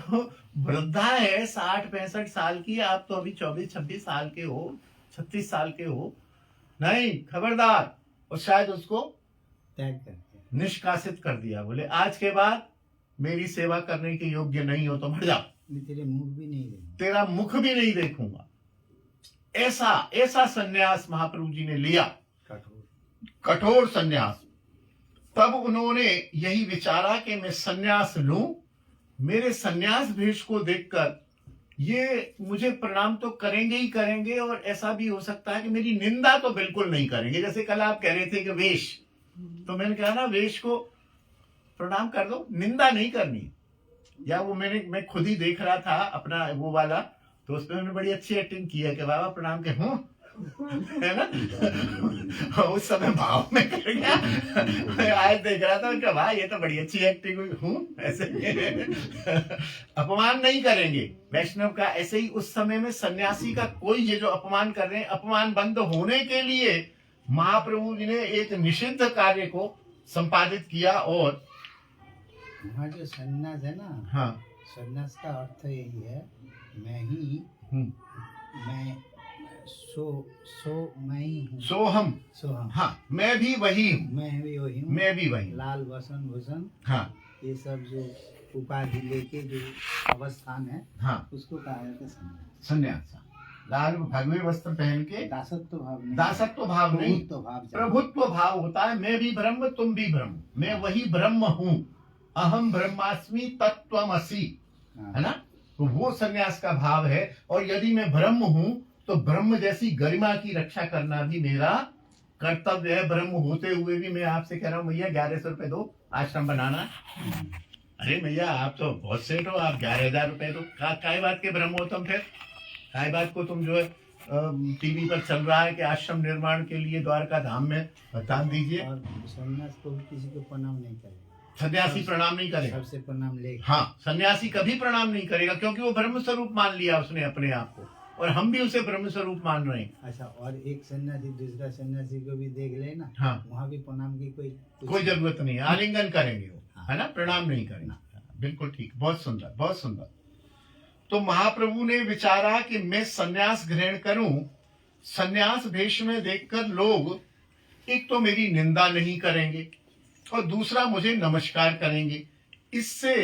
वृद्धा है, 60-65 साल की। आप तो अभी 24-26 साल के हो, 36 साल के हो। नहीं, खबरदार। और शायद उसको त्याग करके निष्कासित कर दिया। बोले आज के बाद मेरी सेवा करने के योग्य नहीं हो तो मर जाओ, तेरे मुख भी नहीं देंगे, तेरा मुख भी नहीं देखूंगा। ऐसा सन्यास महाप्रभु जी ने लिया, कठोर सन्यास। तब उन्होंने यही विचारा कि मैं सन्यास लूं। मेरे सन्यास भेष को देखकर ये मुझे प्रणाम तो करेंगे ही करेंगे, और ऐसा भी हो सकता है कि मेरी निंदा तो बिल्कुल नहीं करेंगे। जैसे कल आप कह रहे थे कि वेश, तो मैंने कहा ना वेश को प्रणाम कर दो, निंदा नहीं करनी। या वो मैं खुद ही देख रहा था अपना वो वाला, तो उसमें मैंने बड़ी अच्छी एक्टिंग की है कि बाबा प्रणाम के हूँ, है ना। उस समय भाव में कर गया। आज देख रहा था कि भाई ये तो बड़ी अच्छी एक्टिंग हुई हूँ, ऐसे अपमान नहीं करेंगे वैष्णव का। ऐसे ही उस समय में सन्यासी का कोई ये जो अपमान कर रहे हैं, अपमान बंद होने के लिए महाप्रभु जी ने एक निषिद्ध कार्य को संपादित किया। और वहाँ जो सन्यास है ना, हाँ, सन्यास का अर्थ यही है, मैं ही मैं मैं ही हूँ, सोहम, हाँ, मैं भी वही हूँ, मैं भी वही हूँ, मैं भी वही। लाल वसन भूषण, हाँ, ये सब जो उपाधि लेके जो अवस्थान है, हाँ, उसको कहा जाता है सन्यास। सन्यास। लाल भगवे वस्त्र पहन के दासत्व भाव नहीं, दासत्व भाव नहीं, प्रभुत्व भाव होता है। मैं भी ब्रह्म, तुम भी ब्रह्म, मैं वही ब्रह्म हूँ। अहम ब्रह्मास्मि तत्त्वमसि, है ना। तो वो सन्यास का भाव है। और यदि मैं ब्रह्म हूँ तो ब्रह्म जैसी गरिमा की रक्षा करना भी मेरा कर्तव्य है। ब्रह्म होते हुए भी मैं आपसे कह रहा हूँ मैया 1100 रुपए दो, आश्रम बनाना। अरे मैया आप तो बहुत सेठ हो, आप 11,000 रुपए दो। काय बात के ब्रह्म हो तुम? फिर काय बात को तुम जो है टीवी पर चल रहा है कि आश्रम निर्माण के लिए द्वारका धाम में दान दीजिए। और सन्यास को किसी को प्रणाम नहीं करेगा, सन्यासी प्रणाम नहीं करेगा, सबसे प्रणाम लेगा। हाँ, सन्यासी कभी प्रणाम नहीं करेगा, क्योंकि वो ब्रह्म स्वरूप मान लिया उसने अपने आप को, और हम भी उसे ब्रह्म स्वरूप मान रहे हैं। अच्छा, और एक सन्यासी दूसरा सन्यासी को भी देख ले ना, हाँ, वहाँ भी प्रणाम की कोई जरूरत नहीं है, आलिंगन करेंगे वो, है ना, प्रणाम नहीं करेंगे। बिल्कुल ठीक, बहुत सुंदर, बहुत सुंदर। तो महाप्रभु ने विचारा कि मैं सन्यास ग्रहण करूं, सन्यास भेष में देखकर लोग एक तो मेरी निंदा नहीं करेंगे और दूसरा मुझे नमस्कार करेंगे। इससे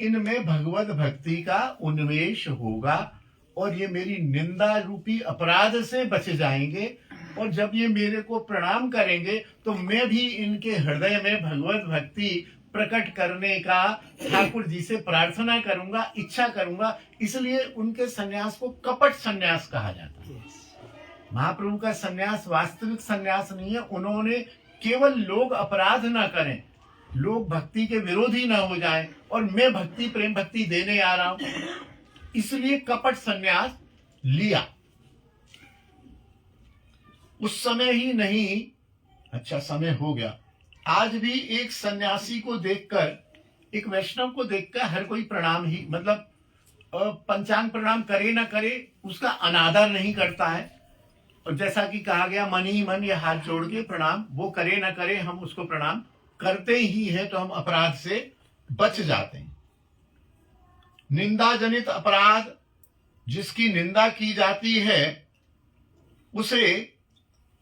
इनमें भगवत भक्ति का उन्मेष होगा और ये मेरी निंदा रूपी अपराध से बच जाएंगे। और जब ये मेरे को प्रणाम करेंगे तो मैं भी इनके हृदय में भगवत भक्ति प्रकट करने का ठाकुर जी से प्रार्थना करूंगा, इच्छा करूंगा। इसलिए उनके सन्यास को कपट सन्यास कहा जाता है। महाप्रभु का सन्यास वास्तविक सन्यास नहीं है। उन्होंने केवल लोग अपराध ना करें, लोग भक्ति के विरोधी ना हो जाएं और मैं भक्ति प्रेम भक्ति देने आ रहा हूं, इसलिए कपट सन्यास लिया। उस समय ही नहीं, अच्छा समय हो गया। आज भी एक सन्यासी को देखकर, एक वैष्णव को देखकर हर कोई प्रणाम ही, मतलब पंचांग प्रणाम करे ना करे उसका अनादर नहीं करता है। और जैसा कि कहा गया मन ही मन ये हाथ जोड़ के प्रणाम, वो करे ना करे हम उसको प्रणाम करते ही है, तो हम अपराध से बच जाते हैं। निंदा जनित अपराध, जिसकी निंदा की जाती है उसे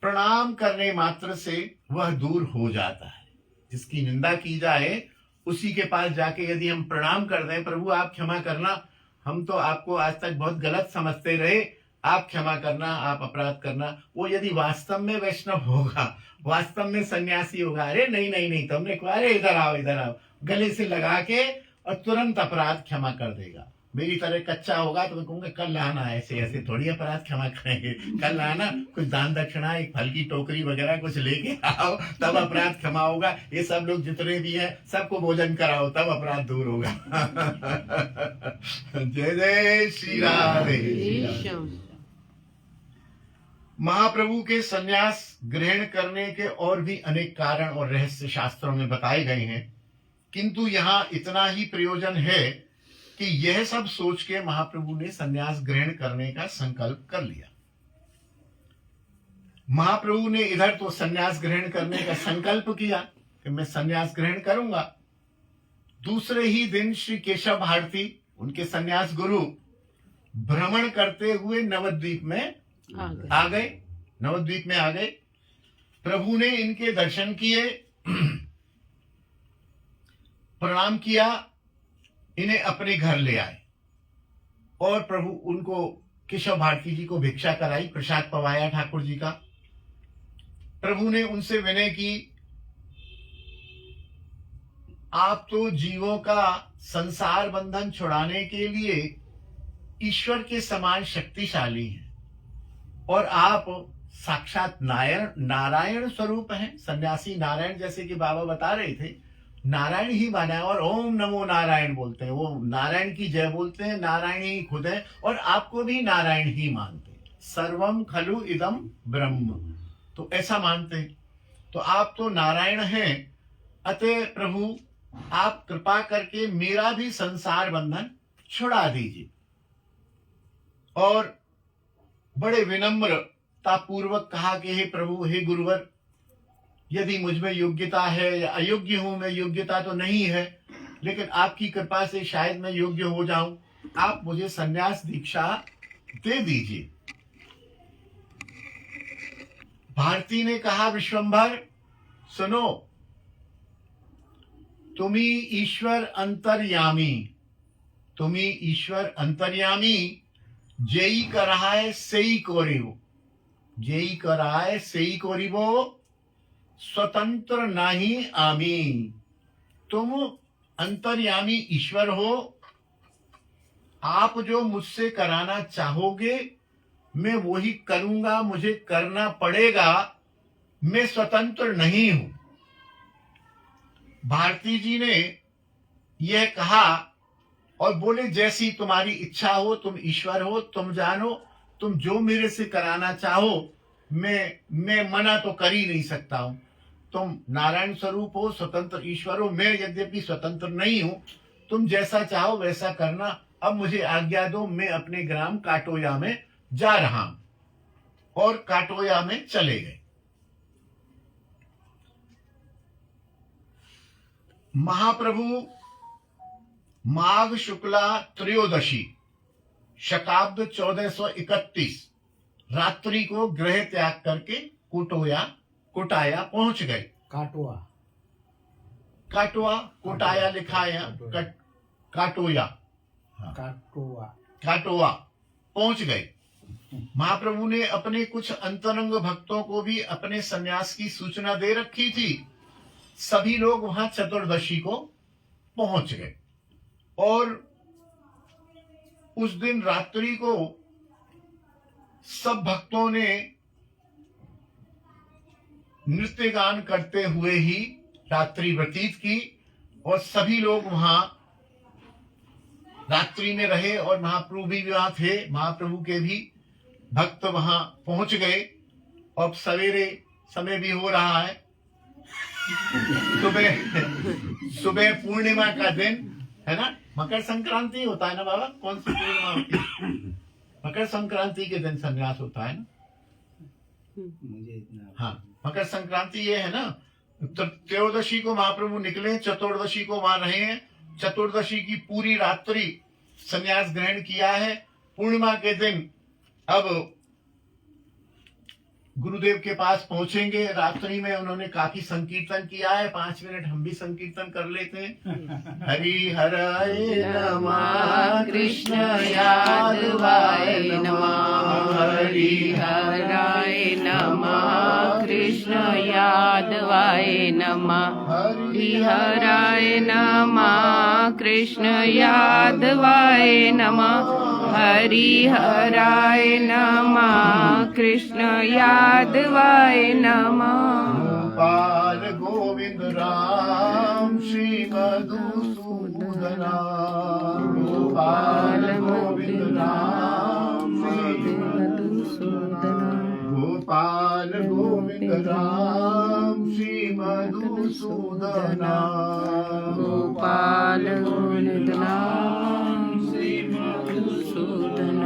प्रणाम करने मात्र से वह दूर हो जाता है। जिसकी निंदा की जाए उसी के पास जाके यदि हम प्रणाम कर दें, प्रभु आप क्षमा करना, हम तो आपको आज तक बहुत गलत समझते रहे, आप क्षमा करना, आप अपराध करना, वो यदि वास्तव में वैष्णव होगा, वास्तव में सन्यासी होगा, अरे नहीं नहीं नहीं तुमने कहा, अरे इधर आओ, गले से लगा के और तुरंत अपराध क्षमा कर देगा। मेरी तरह कच्चा होगा तो मैं कहूंगा कल आना, ऐसे ऐसे थोड़ी अपराध क्षमा करेंगे, कल आना, कुछ दान दक्षिणा, एक फल की टोकरी वगैरह कुछ लेके आओ, तब अपराध क्षमा होगा। ये सब लोग जितने भी हैं सबको भोजन कराओ, तब अपराध दूर होगा। जय जय श्री राधे। महाप्रभु के सन्यास ग्रहण करने के और भी अनेक कारण और रहस्य शास्त्रों में बताए गए हैं, किंतु यहाँ इतना ही प्रयोजन है कि यह सब सोच के महाप्रभु ने सन्यास ग्रहण करने का संकल्प कर लिया। महाप्रभु ने इधर तो सन्यास ग्रहण करने का संकल्प किया कि मैं सन्यास ग्रहण करूंगा। दूसरे ही दिन श्री केशव भारती, उनके सन्यास गुरु, भ्रमण करते हुए नवद्वीप में आ गए। नवद्वीप में आ गए। प्रभु ने इनके दर्शन किए, प्रणाम किया, इन्हें अपने घर ले आए और प्रभु उनको, केशव भारती जी को भिक्षा कराई, प्रसाद पवाया ठाकुर जी का। प्रभु ने उनसे विनय की, आप तो जीवों का संसार बंधन छुड़ाने के लिए ईश्वर के समान शक्तिशाली हैं और आप साक्षात नारायण स्वरूप हैं। सन्यासी नारायण, जैसे कि बाबा बता रहे थे, नारायण ही माना है और ओम नमो नारायण बोलते हैं, वो नारायण की जय बोलते हैं, नारायण ही खुद है और आपको भी नारायण ही मानते हैं। सर्वम खलु इदम ब्रह्म, तो ऐसा मानते हैं। तो आप तो नारायण हैं, अतः प्रभु आप कृपा करके मेरा भी संसार बंधन छुड़ा दीजिए। और बड़े विनम्रता पूर्वक कहा कि हे प्रभु, हे गुरुवर, यदि मुझ में योग्यता है या अयोग्य हूं, मैं योग्यता तो नहीं है, लेकिन आपकी कृपा से शायद मैं योग्य हो जाऊं, आप मुझे सन्यास दीक्षा दे दीजिए। भारती ने कहा, विश्वंभर सुनो, तुम्ही ईश्वर अंतर्यामी, तुम्ही ईश्वर अंतर्यामी, जेई कराय सेई कोरिबो, जेई कराय सेई कोरिबो, स्वतंत्र नहीं आमी। तुम अंतर्यामी ईश्वर हो, आप जो मुझसे कराना चाहोगे मैं वही करूंगा, मुझे करना पड़ेगा, मैं स्वतंत्र नहीं हूं। भारती जी ने यह कहा और बोले, जैसी तुम्हारी इच्छा हो, तुम ईश्वर हो, तुम जानो, तुम जो मेरे से कराना चाहो मैं मना तो कर ही नहीं सकता हूं। तुम नारायण स्वरूप हो, स्वतंत्र ईश्वर हो, मैं यद्यपि स्वतंत्र नहीं हूं, तुम जैसा चाहो वैसा करना। अब मुझे आज्ञा दो, मैं अपने ग्राम काटोया में जा रहा हूं। और काटोया में चले गए। महाप्रभु माघ शुक्ला त्रयोदशी शताब्द 1431 रात्रि को गृह त्याग करके कोटाया पहुंच गए। काटवा काटवा, कोटाया लिखा है यहाँ, काटोया, काटवा काटोवा पहुंच गए। महाप्रभु ने अपने कुछ अंतरंग भक्तों को भी अपने सन्यास की सूचना दे रखी थी। सभी लोग वहां चतुर्दशी को पहुंच गए और उस दिन रात्रि को सब भक्तों ने नृत्य गान करते हुए ही रात्रि व्यतीत की और सभी लोग वहां रात्रि में रहे और महाप्रभु भी वहां थे। महाप्रभु के भी भक्त वहां पहुंच गए और सवेरे समय भी हो रहा है। सुबह पूर्णिमा का दिन है ना, मकर संक्रांति होता है ना बाबा, कौन सी पूर्णिमा होती है? मकर संक्रांति के दिन संन्यास होता है ना। मुझे इतना हाँ, मकर संक्रांति ये है ना। तो त्रयोदशी को महाप्रभु निकले, चतुर्दशी को वहां रहे हैं। चतुर्दशी की पूरी रात्रि संन्यास ग्रहण किया है। पूर्णिमा के दिन अब गुरुदेव के पास पहुंचेंगे। रात्रि में उन्होंने काफी संकीर्तन किया है। 5 मिनट हम भी संकीर्तन कर लेते हैं। हरि हराय नमः, कृष्ण यादवाय नमः, हरि हराय नमः, कृष्ण यादवाय नमः, हरिहराय नमः, कृष्ण यादवाय नमः, हरिहराय नमः, कृष्ण यादवाय नमः। गोपाल गोविंद राम श्री मधुसूदन, गोपाल गोविंद राम श्री मधुसूदन, गोपाल गोविंद राम श्री मधुसूदन, गोपाल गोविंद राम श्री मधुसूदन।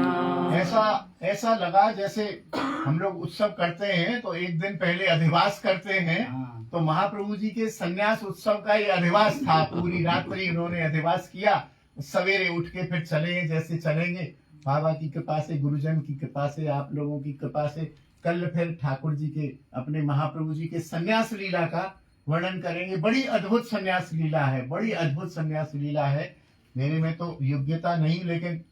ऐसा लगा जैसे हम लोग उत्सव करते हैं तो एक दिन पहले अधिवास करते हैं। हाँ। तो महाप्रभु जी के संन्यास उत्सव का ये अधिवास था। पूरी रात्रि उन्होंने अधिवास किया, सवेरे उठ के फिर चले जैसे चलेंगे। बाबा की कृपा से, गुरुजन की कृपा से, आप लोगों की कृपा से कल फिर ठाकुर जी के, अपने महाप्रभु जी के संन्यास लीला का वर्णन करेंगे। बड़ी अद्भुत संन्यास लीला है, बड़ी अद्भुत संन्यास लीला है। मेरे में तो योग्यता नहीं, लेकिन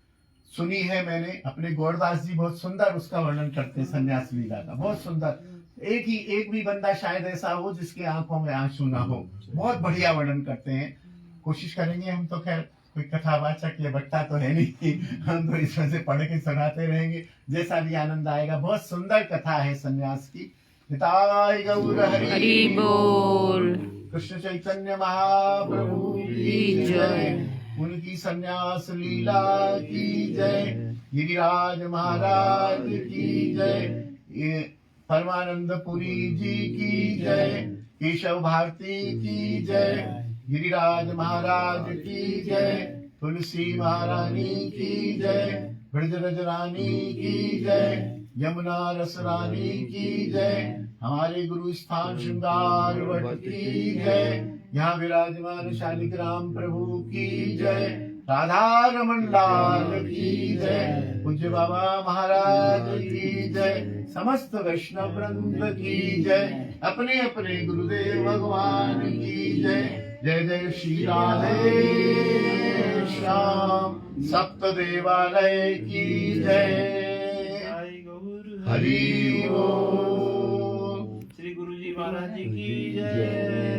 सुनी है मैंने। अपने गौरदास जी बहुत सुंदर उसका वर्णन करते हैं, संन्यास लीला का, बहुत सुंदर। एक भी बंदा शायद ऐसा हो जिसके आंखों में आंसू ना हो। बहुत बढ़िया वर्णन करते हैं। कोशिश करेंगे हम तो, खैर कोई कथावाचक या बट्टा तो है नहीं, हम तो इसमें से पढ़ के सुनाते रहेंगे, जैसा भी आनंद आएगा। बहुत सुंदर कथा है संन्यास की। निताय गौर हरि बोल। कृष्ण चैतन्य महाप्रभु की जय। उनकी संन्यास लीला की जय। गिरिराज महाराज की जय। ये परमानंद पुरी जी की जय। केशव भारती की जय। गिरिराज महाराज की जय। तुलसी महारानी की जय। ब्रजरज रानी की जय। यमुना रस रानी की जय। हमारे गुरु स्थान श्रृंगार वट की जय। यहाँ विराजमान शालिग्राम प्रभु की जय। राधा रमन लाल की जय। पूज्य बाबा महाराज की जय। समस्त वैष्णव वृंद की जय। अपने अपने गुरुदेव भगवान की जय। जय जय श्री राधे श्याम सप्त देवालय की जय। हरि बोल। श्री गुरु जी महाराज जी की जय।